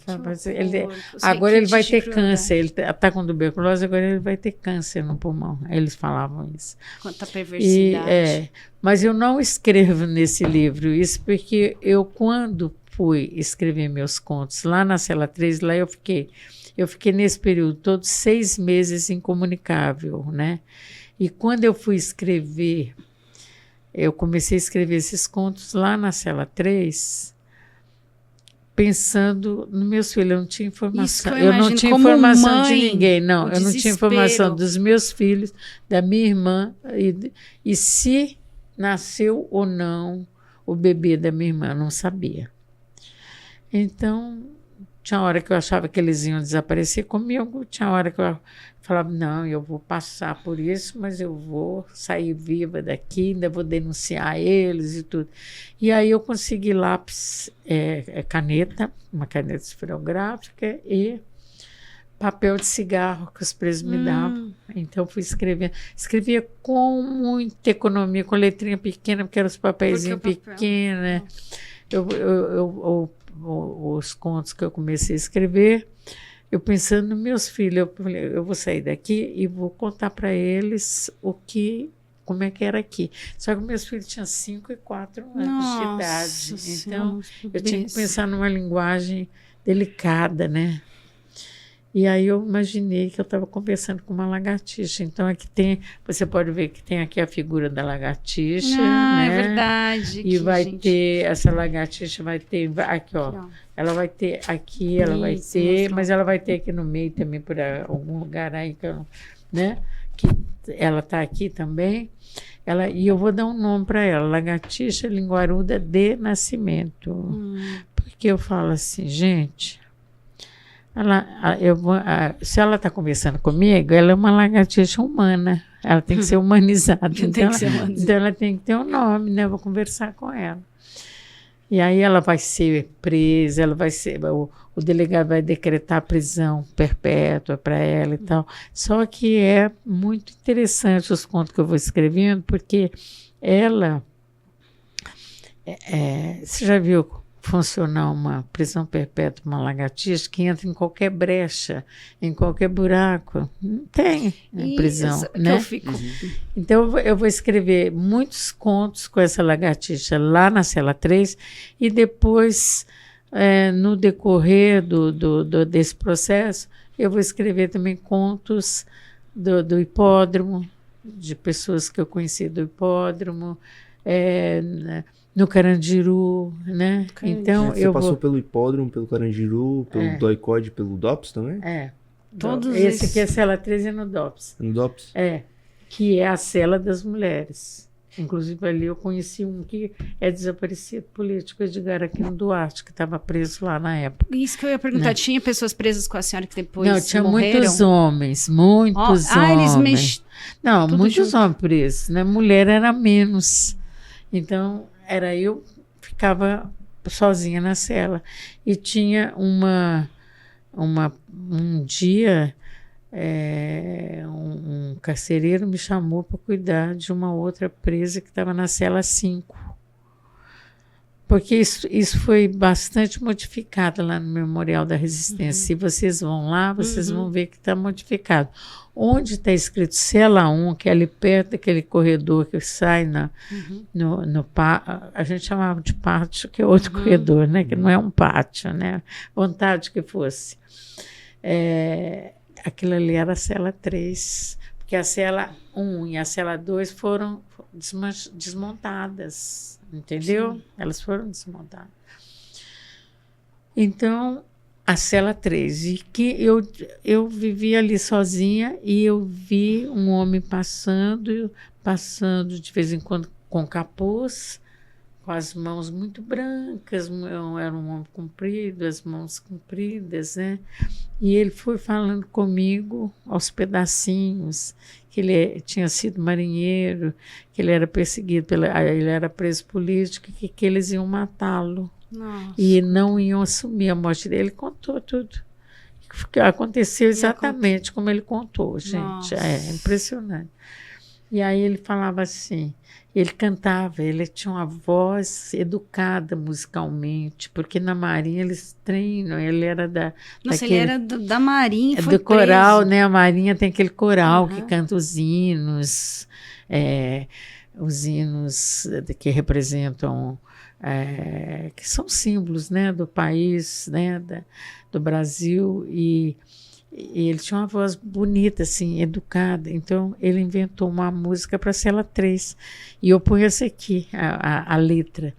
Agora ele vai ter câncer, ele está com tuberculose, agora ele vai ter câncer no pulmão. Aí eles falavam isso. Quanta perversidade. Mas eu não escrevo nesse livro isso, porque eu, quando fui escrever meus contos lá na Cela 3, lá eu fiquei nesse período todo 6 meses incomunicável, né? E quando eu fui escrever, eu comecei a escrever esses contos lá na Cela 3, pensando nos meus filhos. Eu não tinha informação. Eu não tinha informação de ninguém, não. Eu não tinha informação dos meus filhos, da minha irmã, e se nasceu ou não o bebê da minha irmã. Eu não sabia. Então, tinha hora que eu achava que eles iam desaparecer comigo, tinha hora que eu falava, não, eu vou passar por isso, mas eu vou sair viva daqui, ainda vou denunciar eles e tudo. E aí eu consegui lápis, caneta, uma caneta esferográfica e papel de cigarro que os presos me davam. Então fui escrevendo. Escrevia com muita economia, com letrinha pequena, porque eram os papeizinhos pequenos. Os contos que eu comecei a escrever, eu pensando nos meus filhos, eu falei, eu vou sair daqui e vou contar para eles como é que era aqui. Só que meus filhos tinham 5 e 4 anos de idade. Então, eu tinha que pensar numa linguagem delicada, né? E aí eu imaginei que eu estava conversando com uma lagartixa. Então, aqui você pode ver que tem aqui a figura da lagartixa, né? É verdade. E vai ter, essa lagartixa vai ter, aqui, ó. Ela vai ter aqui, ela vai ter, mas ela vai ter aqui no meio também, por algum lugar aí, né? Que ela está aqui também. E eu vou dar um nome para ela, lagartixa linguaruda de nascimento. Porque eu falo assim, gente... se ela está conversando comigo, ela é uma lagartixa humana. Ela tem que ser humanizada. Então ela tem que ter um nome, né? Eu vou conversar com ela. E aí ela vai ser presa, o delegado vai decretar prisão perpétua para ela e tal. Só que é muito interessante os contos que eu vou escrevendo, porque ela... você já viu funcionar uma prisão perpétua, uma lagartixa, que entra em qualquer brecha, em qualquer buraco? Não tem prisão, né? Então, eu vou escrever muitos contos com essa lagartixa lá na Cela 3 e depois, no decorrer desse processo, eu vou escrever também contos do hipódromo, de pessoas que eu conheci do hipódromo, no Carandiru, né? Então, você passou pelo hipódromo, pelo Carandiru, pelo DOI-CODE, pelo DOPS também? Todos esse aqui é a Cela 13 no DOPS. No DOPS? Que é a cela das mulheres. Inclusive, ali eu conheci um que é desaparecido político, Edgar Aquino Duarte, que estava preso lá na época. Isso que eu ia perguntar. Né? Tinha pessoas presas com a senhora que depois Não, tinha morreram? muitos homens, muitos homens. Eles Não, tudo muitos junto. homens presos, né? Mulher era menos. Então, eu ficava sozinha na cela. E tinha um dia, um carcereiro me chamou para cuidar de uma outra presa que estava na cela 5. Porque isso foi bastante modificado lá no Memorial da Resistência. Se vocês vão lá, vocês vão ver que está modificado. Onde está escrito cela 1, que é ali perto daquele corredor que sai a gente chamava de pátio, que é outro corredor, né? Que não é um pátio, né? Vontade que fosse. Aquilo ali era a cela 3, porque a cela 1 e a cela 2 foram desmontadas, entendeu? Sim. Elas foram desmontadas. Então, a cela 3, e que eu vivia ali sozinha e eu vi um homem passando de vez em quando com capuz, com as mãos muito brancas, era um homem comprido, as mãos compridas, né? E ele foi falando comigo aos pedacinhos, que ele tinha sido marinheiro, que ele era perseguido, ele era preso político, que eles iam matá-lo. Nossa. E não iam assumir a morte dele. Ele contou tudo. Aconteceu exatamente como ele contou, gente. Nossa. É impressionante. E aí ele falava assim, ele cantava, ele tinha uma voz educada musicalmente, porque na Marinha eles treinam, ele era ele era da Marinha, foi do coral, preso. né? A Marinha tem aquele coral que canta os hinos que representam, que são símbolos, né, do país, né, do Brasil, e ele tinha uma voz bonita, assim, educada. Então, ele inventou uma música para a cela 3. E eu ponho essa aqui, a letra.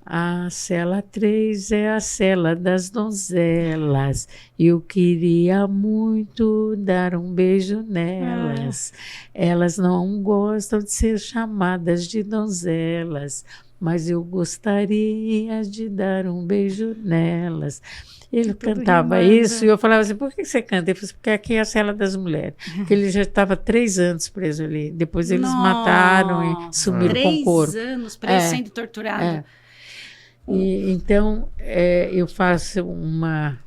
A cela 3 é a cela das donzelas. Eu queria muito dar um beijo nelas. Elas não gostam de ser chamadas de donzelas, mas eu gostaria de dar um beijo nelas. Ele cantava isso e eu falava assim, por que você canta? Ele falou assim, porque aqui é a cela das mulheres. Porque ele já estava 3 anos preso ali. Depois eles mataram e sumiram com o corpo. 3 anos preso, sendo torturado. E, então, eu faço uma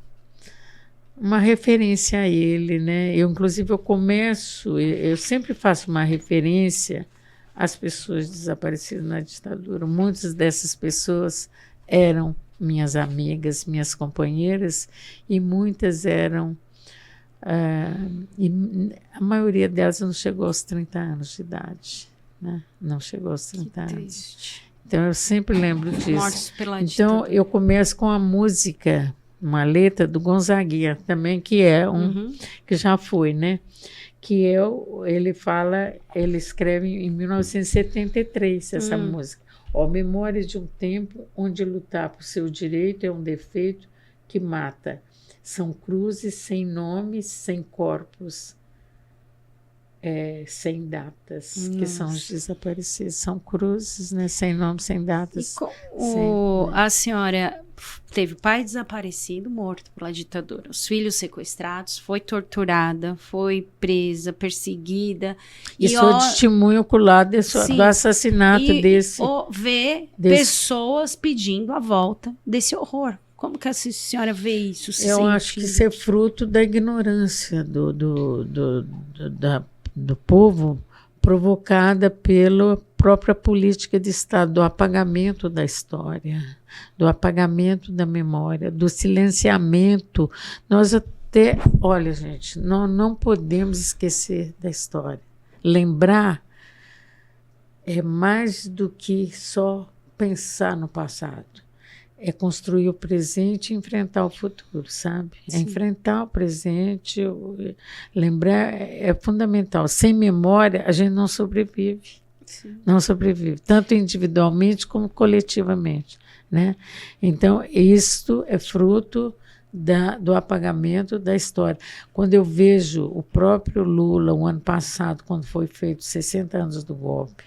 referência a ele, né? Inclusive, eu sempre faço uma referência às pessoas desaparecidas na ditadura. Muitas dessas pessoas eram minhas amigas, minhas companheiras, e muitas eram... e a maioria delas não chegou aos 30 anos de idade, né? Não chegou aos 30 anos. Triste. Então, eu sempre lembro disso. Mortos pela Então, ditadura. eu começo com a música, uma letra do Gonzaguinha, também, que é que já foi, né? Que ele escreve em 1973, essa música. Memória de um tempo onde lutar por seu direito é um defeito que mata. São cruzes sem nomes, sem corpos, sem datas, que são os desaparecidos. São cruzes, né? Sem nomes, sem datas. E a senhora teve o pai desaparecido, morto pela ditadura, os filhos sequestrados, foi torturada, foi presa, perseguida. E sou testemunho ocular do assassinato desse. Ver pessoas pedindo a volta desse horror. Como que a senhora vê isso? Eu acho que isso é fruto da ignorância do povo, provocada pela própria política de Estado, do apagamento da história, do apagamento da memória, do silenciamento. Olha, gente, nós não podemos esquecer da história. Lembrar é mais do que só pensar no passado. É construir o presente e enfrentar o futuro, sabe? Sim. É enfrentar o presente, lembrar é fundamental. Sem memória, a gente não sobrevive. Sim. Não sobrevive, tanto individualmente como coletivamente, né? Então, isto é fruto do apagamento da história. Quando eu vejo o próprio Lula, o ano passado, quando foi feito 60 anos do golpe,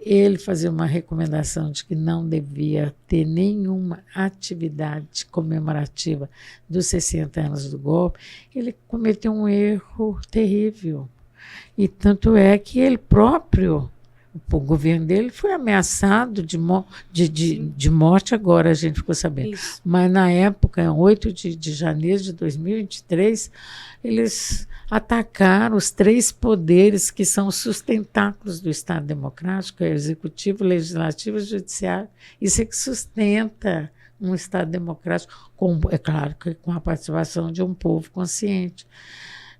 ele fazia uma recomendação de que não devia ter nenhuma atividade comemorativa dos 60 anos do golpe. Ele cometeu um erro terrível. E tanto é que ele próprio, o governo dele foi ameaçado de morte, agora a gente ficou sabendo. Isso. Mas na época, 8 de janeiro de 2023, eles atacaram os 3 poderes que são os sustentáculos do Estado Democrático, é o Executivo, o Legislativo e o Judiciário. Isso é que sustenta um Estado democrático, é claro que com a participação de um povo consciente.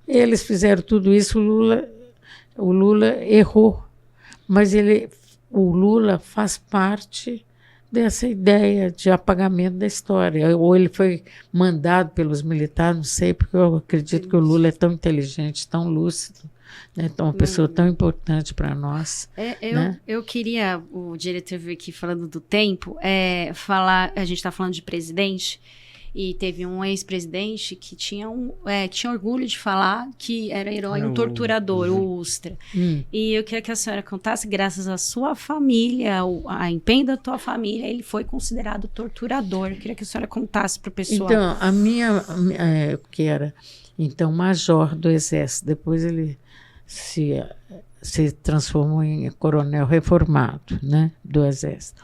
Eles fizeram tudo isso, o Lula errou, mas o Lula faz parte dessa ideia de apagamento da história. Ou ele foi mandado pelos militares, não sei, porque eu acredito que o Lula é tão inteligente, tão lúcido, né? Então, uma pessoa tão importante para nós. Né? Eu queria, o diretor veio aqui falando do tempo, falar, a gente está falando de presidente, e teve um ex-presidente que tinha orgulho de falar que era herói, um torturador, o Ustra. E eu queria que a senhora contasse, graças à sua família, a empenho da tua família, ele foi considerado torturador. Eu queria que a senhora contasse para o pessoal. Então, que era, então, major do Exército, depois ele se transformou em coronel reformado, né, do Exército.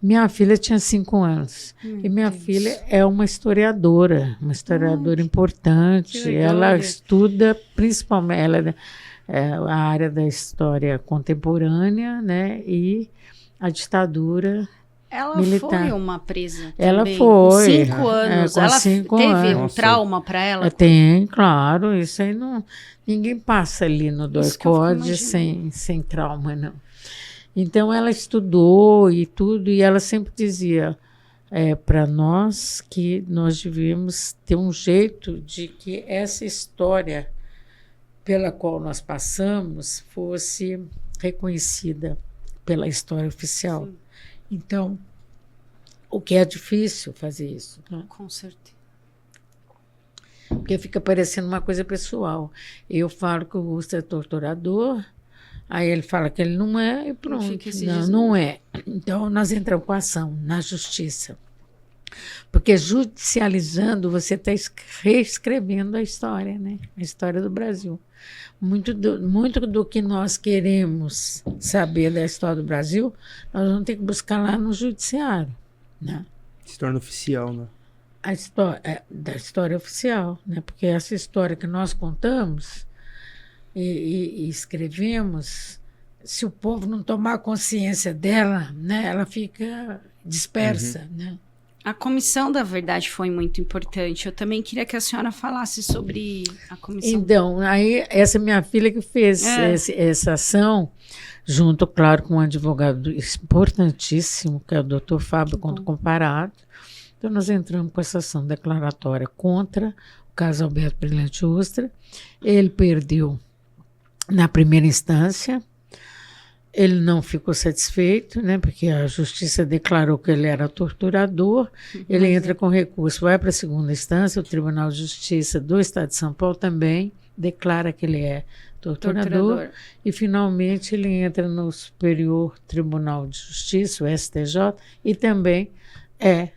Minha filha tinha 5 anos. E minha filha é uma historiadora importante. Ela estuda, principalmente, a área da história contemporânea, né, e a ditadura militar. Ela foi uma presa Ela também, foi. Com 5 anos. Com Ela 5 teve anos. um trauma para ela? Tem, claro. Isso aí não... Ninguém passa ali no DOI-CODE sem trauma, não. Então, ela estudou e tudo, e ela sempre dizia para nós que nós devíamos ter um jeito de que essa história pela qual nós passamos fosse reconhecida pela história oficial. Sim. Então, o que é difícil fazer isso. Né? Com certeza. Porque fica parecendo uma coisa pessoal. Eu falo que o Ustra é torturador, aí ele fala que ele não é, e pronto. Não é. Então, nós entramos com a ação na justiça. Porque judicializando, você está reescrevendo a história, né? A história do Brasil. Muito do que nós queremos saber da história do Brasil, nós vamos ter que buscar lá no judiciário. Né? Se torna oficial, né? A história, da história oficial, né? Porque essa história que nós contamos e escrevemos, se o povo não tomar consciência dela, né, ela fica dispersa. Né? A Comissão da Verdade foi muito importante. Eu também queria que a senhora falasse sobre a comissão. Então, aí essa minha filha que fez essa ação, junto, claro, com um advogado importantíssimo, que é o Dr. Fábio Conto Comparado. Então, nós entramos com essa ação declaratória contra o caso Alberto Brilhante Ustra. Ele perdeu na primeira instância. Ele não ficou satisfeito, né, porque a justiça declarou que ele era torturador. Ele entra com recurso, vai para a segunda instância, o Tribunal de Justiça do Estado de São Paulo também declara que ele é torturador. E, finalmente, ele entra no Superior Tribunal de Justiça, o STJ, e também é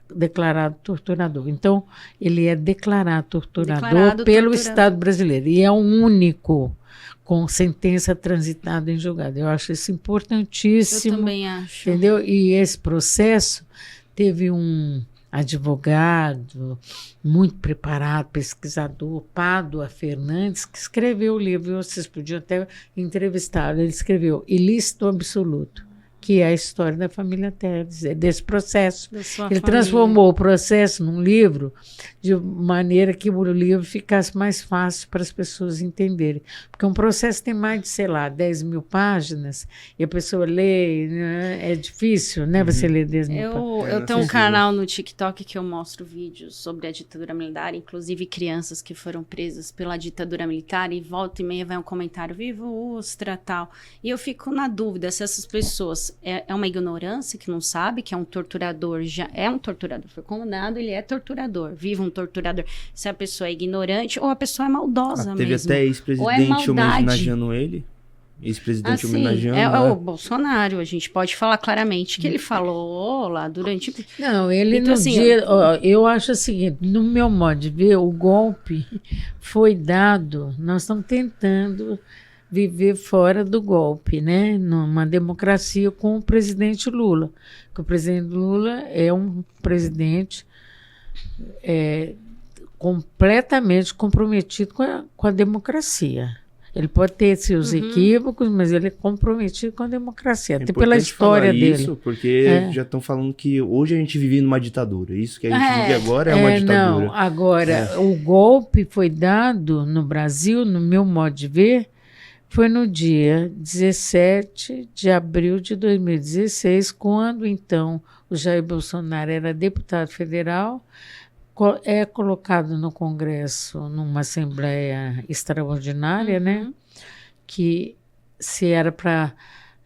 declarado torturador. Então, ele é declarado torturador pelo Estado brasileiro. E é o único com sentença transitada em julgado. Eu acho isso importantíssimo. Eu também acho. Entendeu? E esse processo teve um advogado muito preparado, pesquisador, Pádua Fernandes, que escreveu o livro, vocês podiam até entrevistá-lo. Ele escreveu Ilícito Absoluto, que é a história da família Telles, desse processo. Ele transformou o processo num livro de maneira que o livro ficasse mais fácil para as pessoas entenderem. Porque um processo tem mais de, 10 mil páginas, e a pessoa lê, né? É difícil, né, você ler 10 mil páginas. Eu tenho um canal no TikTok que eu mostro vídeos sobre a ditadura militar, inclusive crianças que foram presas pela ditadura militar, e volta e meia vai um comentário, viva o Ustra, tal. E eu fico na dúvida se essas pessoas é uma ignorância, que não sabe que é um torturador, já é um torturador, foi condenado, ele é torturador, vive um torturador. Se a pessoa é ignorante ou a pessoa é maldosa teve mesmo. Teve até ex-presidente homenageando ele. ex-presidente Assim, homenageando. é né? o Bolsonaro, a gente pode falar claramente que ele falou lá durante... Não, ele Então, no assim, dia. Ó, eu acho o seguinte: no meu modo de ver, o golpe foi dado. Nós estamos tentando viver fora do golpe, né? Numa democracia com o presidente Lula. Que o presidente Lula é um presidente completamente comprometido com a democracia. Ele pode ter seus equívocos, mas ele é comprometido com a democracia, até pela história dele. Isso, porque já estão falando que hoje a gente vive numa ditadura. Isso que a gente vive agora é uma ditadura. Não, agora, o golpe foi dado no Brasil, no meu modo de ver, foi no dia 17 de abril de 2016, quando, então, o Jair Bolsonaro era deputado federal, é colocado no Congresso numa Assembleia Extraordinária, né? Que se era para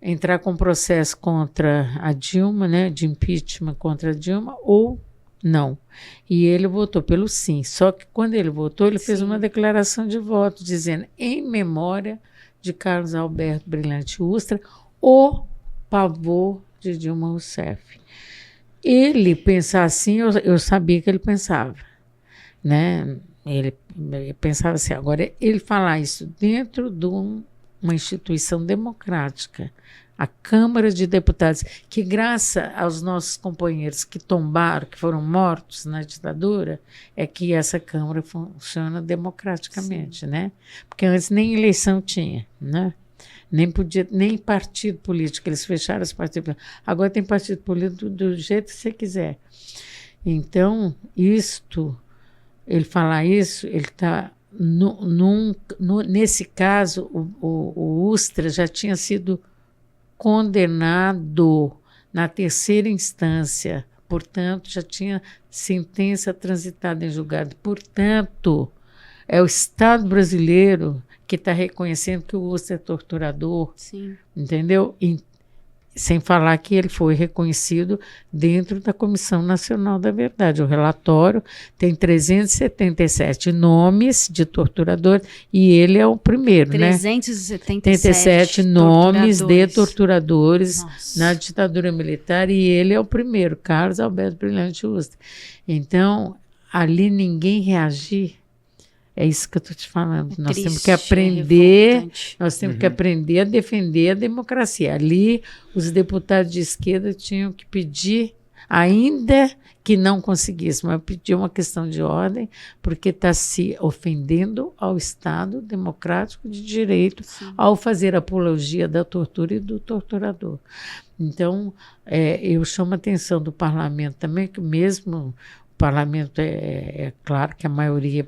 entrar com processo contra a Dilma, né? De impeachment contra a Dilma, ou não. E ele votou pelo sim. Só que quando ele votou, ele fez uma declaração de voto, dizendo, em memória de Carlos Alberto Brilhante Ustra, o pavor de Dilma Rousseff. Ele pensar assim, eu sabia que ele pensava, né? Ele pensava assim. Agora, ele falar isso dentro de uma instituição democrática, a Câmara de Deputados, que graças aos nossos companheiros que tombaram, que foram mortos na ditadura, é que essa Câmara funciona democraticamente, né? Porque antes nem eleição tinha, né? Nem partido político, eles fecharam os partidos políticos. Agora tem partido político do jeito que você quiser. Então, ele falar isso, ele está... Nesse caso, o Ustra já tinha sido condenado na terceira instância, portanto, já tinha sentença transitada em julgado. Portanto, é o Estado brasileiro que está reconhecendo que o Ustra é torturador, entendeu? Sem falar que ele foi reconhecido dentro da Comissão Nacional da Verdade. O relatório tem 377 nomes de torturadores e ele é o primeiro, 377 nomes de torturadores na ditadura militar e ele é o primeiro, Carlos Alberto Brilhante Ustra. Então, ali ninguém reagir. É isso que eu estou te falando. Nós temos que aprender, que aprender a defender a democracia. Ali, os deputados de esquerda tinham que pedir, ainda que não conseguissem, mas pedir uma questão de ordem, porque está se ofendendo ao Estado democrático de direito ao fazer apologia da tortura e do torturador. Então, eu chamo a atenção do parlamento também, que mesmo o parlamento é claro que a maioria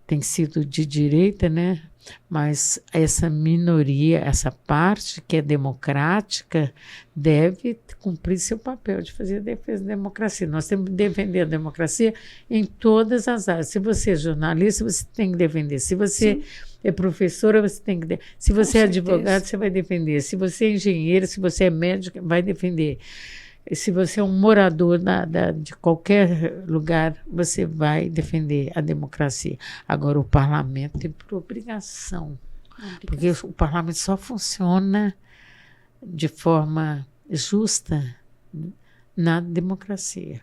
tem sido de direita, né? Mas essa minoria, essa parte que é democrática, deve cumprir seu papel de fazer a defesa da democracia. Nós temos que defender a democracia em todas as áreas. Se você é jornalista, você tem que defender. Se você é professora, você tem que defender. Se você é advogado, você vai defender. Se você é engenheiro, se você é médico, vai defender. Se você é um morador de qualquer lugar, você vai defender a democracia. Agora, o parlamento tem por obrigação, porque o parlamento só funciona de forma justa na democracia.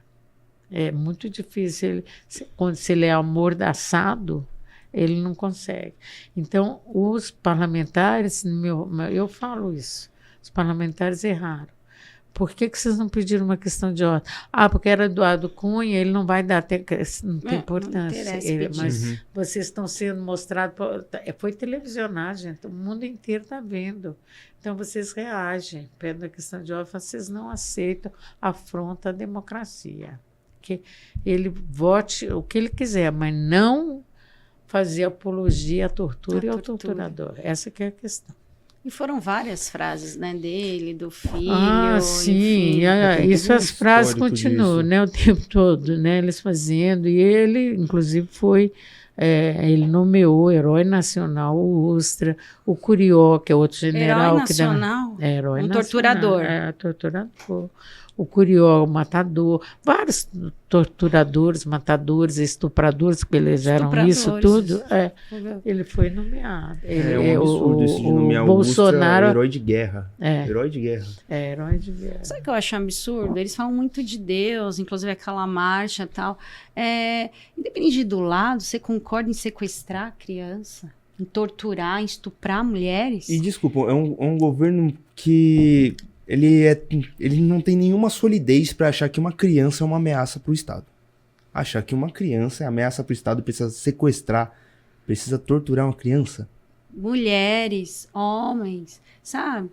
É muito difícil. Se ele é amordaçado, ele não consegue. Então, os parlamentares, eu falo isso, os parlamentares erraram. Por que vocês não pediram uma questão de ordem? Porque era Eduardo Cunha, ele não vai dar, não tem importância. Mas vocês estão sendo mostrados, foi televisionagem, o mundo inteiro está vendo. Então vocês reagem, pedem a questão de ordem, vocês não aceitam, afronta a democracia. Que ele vote o que ele quiser, mas não fazer apologia à tortura e ao torturador. Essa que é a questão. E foram várias frases, né, dele, do filho. Sim, isso as frases continuam, né, o tempo todo, né, eles fazendo. E ele, inclusive, ele nomeou herói nacional o Ustra, o Curió, que é outro general. Herói nacional? Herói nacional. Torturador. Torturador. o Curió, o matador, vários torturadores, matadores, estupradores, porque eles eram isso tudo. Ele foi nomeado. É um absurdo isso de nomear o Bolsonaro, herói de guerra. Herói de guerra. Herói de guerra. Sabe o que eu acho absurdo? Eles falam muito de Deus, inclusive aquela marcha e tal. Independente do lado, você concorda em sequestrar a criança? Em torturar, em estuprar mulheres? E desculpa, é um governo que ele não tem nenhuma solidez para achar que uma criança é uma ameaça para o Estado. Achar que uma criança é ameaça para o Estado, precisa sequestrar, precisa torturar uma criança. Mulheres, homens, sabe?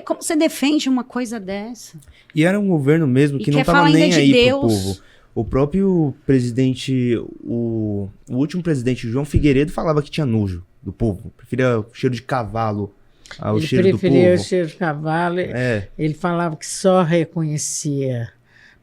Como você defende uma coisa dessa? E era um governo mesmo que não estava nem aí pro povo. O próprio presidente, o último presidente, João Figueiredo, falava que tinha nojo do povo. Preferia o cheiro de cavalo ao cheiro do povo. Ele preferia o cheiro de cavalo. Ele falava que só reconhecia.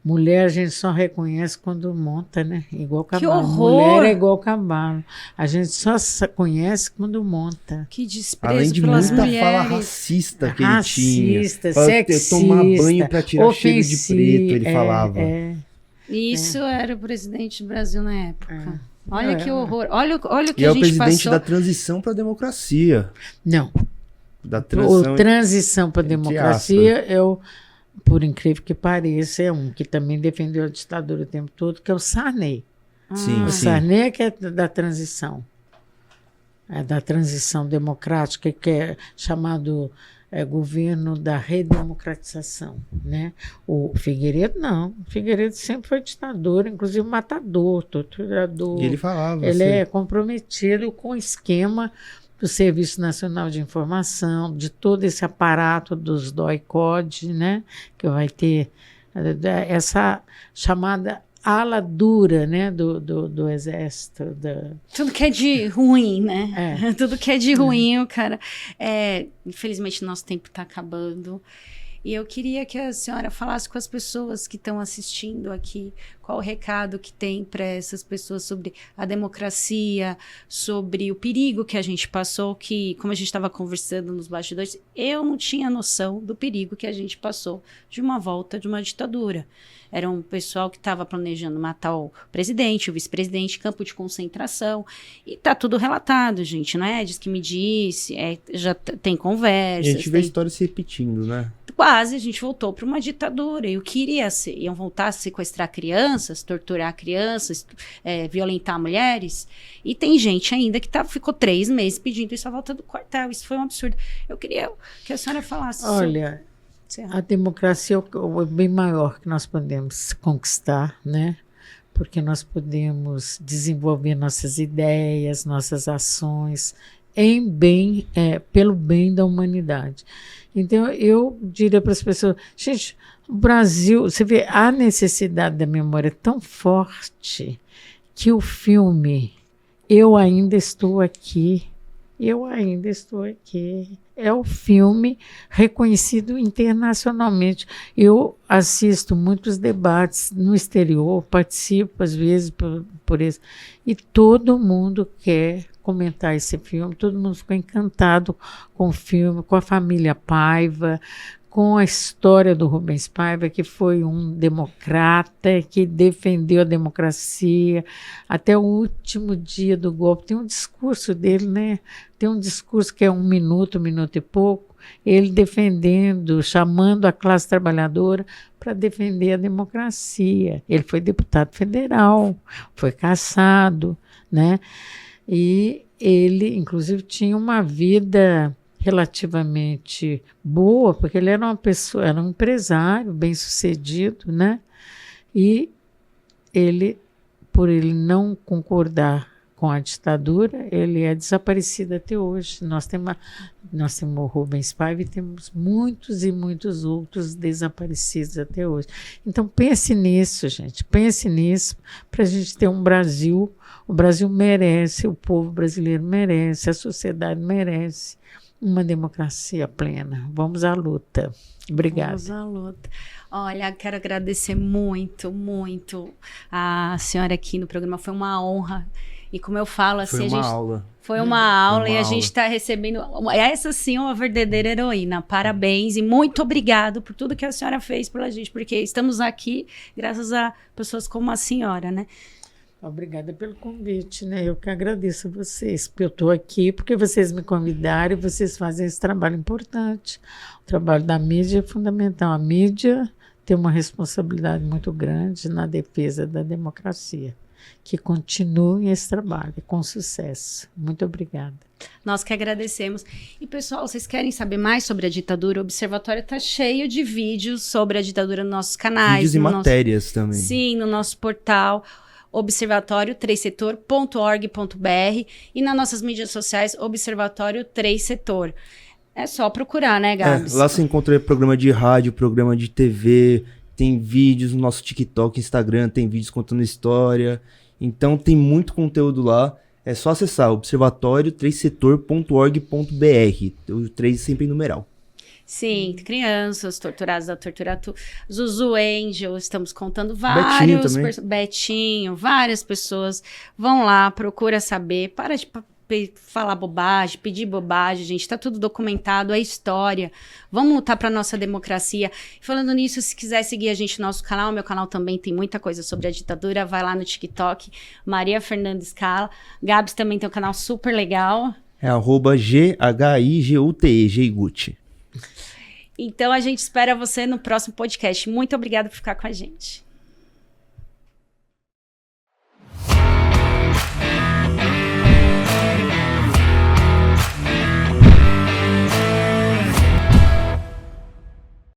Mulher a gente só reconhece quando monta, né? Igual cavalo. Que horror! Mulher é igual cavalo. A gente só conhece quando monta. Que desprezo além de pelas muita mulheres. fala racista que ele tinha. Sexista, tomar banho pra tirar cheiro de preto, ele falava. Isso era o presidente do Brasil na época. Olha que horror. Olha o que a gente passou. E é o presidente da transição para a democracia. Não. Da transição para a democracia, por incrível que pareça, é um que também defendeu a ditadura o tempo todo, que é o Sarney. Sim. Sarney é que é da transição. É da transição democrática, que é chamado governo da redemocratização, né? O Figueiredo não. O Figueiredo sempre foi ditador, inclusive matador, torturador. E ele falava. Ele é comprometido com o esquema do Serviço Nacional de Informação, de todo esse aparato dos DOI-CODE, né? Que vai ter essa chamada ala dura, né, do exército. Tudo que é de ruim, né? Tudo que é de ruim, o cara... infelizmente, nosso tempo está acabando. E eu queria que a senhora falasse com as pessoas que estão assistindo aqui, qual o recado que tem para essas pessoas sobre a democracia, sobre o perigo que a gente passou, que, como a gente estava conversando nos bastidores, eu não tinha noção do perigo que a gente passou de uma volta de uma ditadura. Era um pessoal que estava planejando matar o presidente, o vice-presidente, campo de concentração. E tá tudo relatado, gente, não é? Diz que me disse, já tem conversas. A gente vê a história se repetindo, né? Quase a gente voltou para uma ditadura. E o que iria ser? Iam voltar a sequestrar crianças, torturar crianças, violentar mulheres. E tem gente ainda que ficou 3 meses pedindo isso à volta do quartel. Isso foi um absurdo. Eu queria que a senhora falasse Olha, a democracia é o bem maior que nós podemos conquistar, né? Porque nós podemos desenvolver nossas ideias, nossas ações pelo bem da humanidade. Então, eu diria para as pessoas, gente, o Brasil, você vê, a necessidade da memória é tão forte que o filme Eu Ainda Estou Aqui, é o filme reconhecido internacionalmente. Eu assisto muitos debates no exterior, participo às vezes por isso, e todo mundo quer comentar esse filme, todo mundo ficou encantado com o filme, com a família Paiva, com a história do Rubens Paiva, que foi um democrata, que defendeu a democracia até o último dia do golpe. Tem um discurso dele, né? Tem um discurso que é 1 minuto e pouco, ele defendendo, chamando a classe trabalhadora para defender a democracia. Ele foi deputado federal, foi cassado, né? E ele, inclusive, tinha uma vida relativamente boa, porque ele era era um empresário bem-sucedido, né? E ele, por ele não concordar com a ditadura, ele é desaparecido até hoje. Nós temos o Rubens Paiva e temos muitos e muitos outros desaparecidos até hoje. Então pense nisso, gente, pense nisso, para a gente ter um Brasil. O Brasil merece, o povo brasileiro merece, a sociedade merece uma democracia plena. Vamos à luta. Obrigada. Vamos à luta. Olha, quero agradecer muito, muito a senhora aqui no programa. Foi uma honra. E como eu falo, assim, Foi uma aula. Foi uma aula uma e a aula. gente está recebendo. Essa sim é uma verdadeira heroína. Parabéns e muito obrigado por tudo que a senhora fez pela gente, porque estamos aqui graças a pessoas como a senhora, né? Obrigada pelo convite, né? Eu que agradeço a vocês, porque eu estou aqui, porque vocês me convidaram e vocês fazem esse trabalho importante. O trabalho da mídia é fundamental. A mídia tem uma responsabilidade muito grande na defesa da democracia. Que continue esse trabalho com sucesso. Muito obrigada. Nós que agradecemos. E, pessoal, vocês querem saber mais sobre a ditadura? O Observatório está cheio de vídeos sobre a ditadura nos nossos canais. Vídeos e matérias também. Sim, no nosso portal observatório3setor.org.br e nas nossas mídias sociais, Observatório 3 Setor. É só procurar, né, Gabs? Lá você encontra programa de rádio, programa de TV, tem vídeos no nosso TikTok, Instagram, tem vídeos contando história. Então tem muito conteúdo lá. É só acessar observatório3setor.org.br. O 3 sempre em numeral. Sim, crianças torturadas da tortura. Zuzu Angel, estamos contando Betinho vários. também. Betinho, várias pessoas. Vão lá, procura saber. Para de falar bobagem, pedir bobagem, gente. Tá tudo documentado, é história. Vamos lutar para nossa democracia. Falando nisso, se quiser seguir a gente no nosso canal, meu canal também tem muita coisa sobre a ditadura. Vai lá no TikTok, Maria Fernanda Scala. Gabs também tem um canal super legal. É @GHIGUTE, Geiguti. Então a gente espera você no próximo podcast. Muito obrigada por ficar com a gente.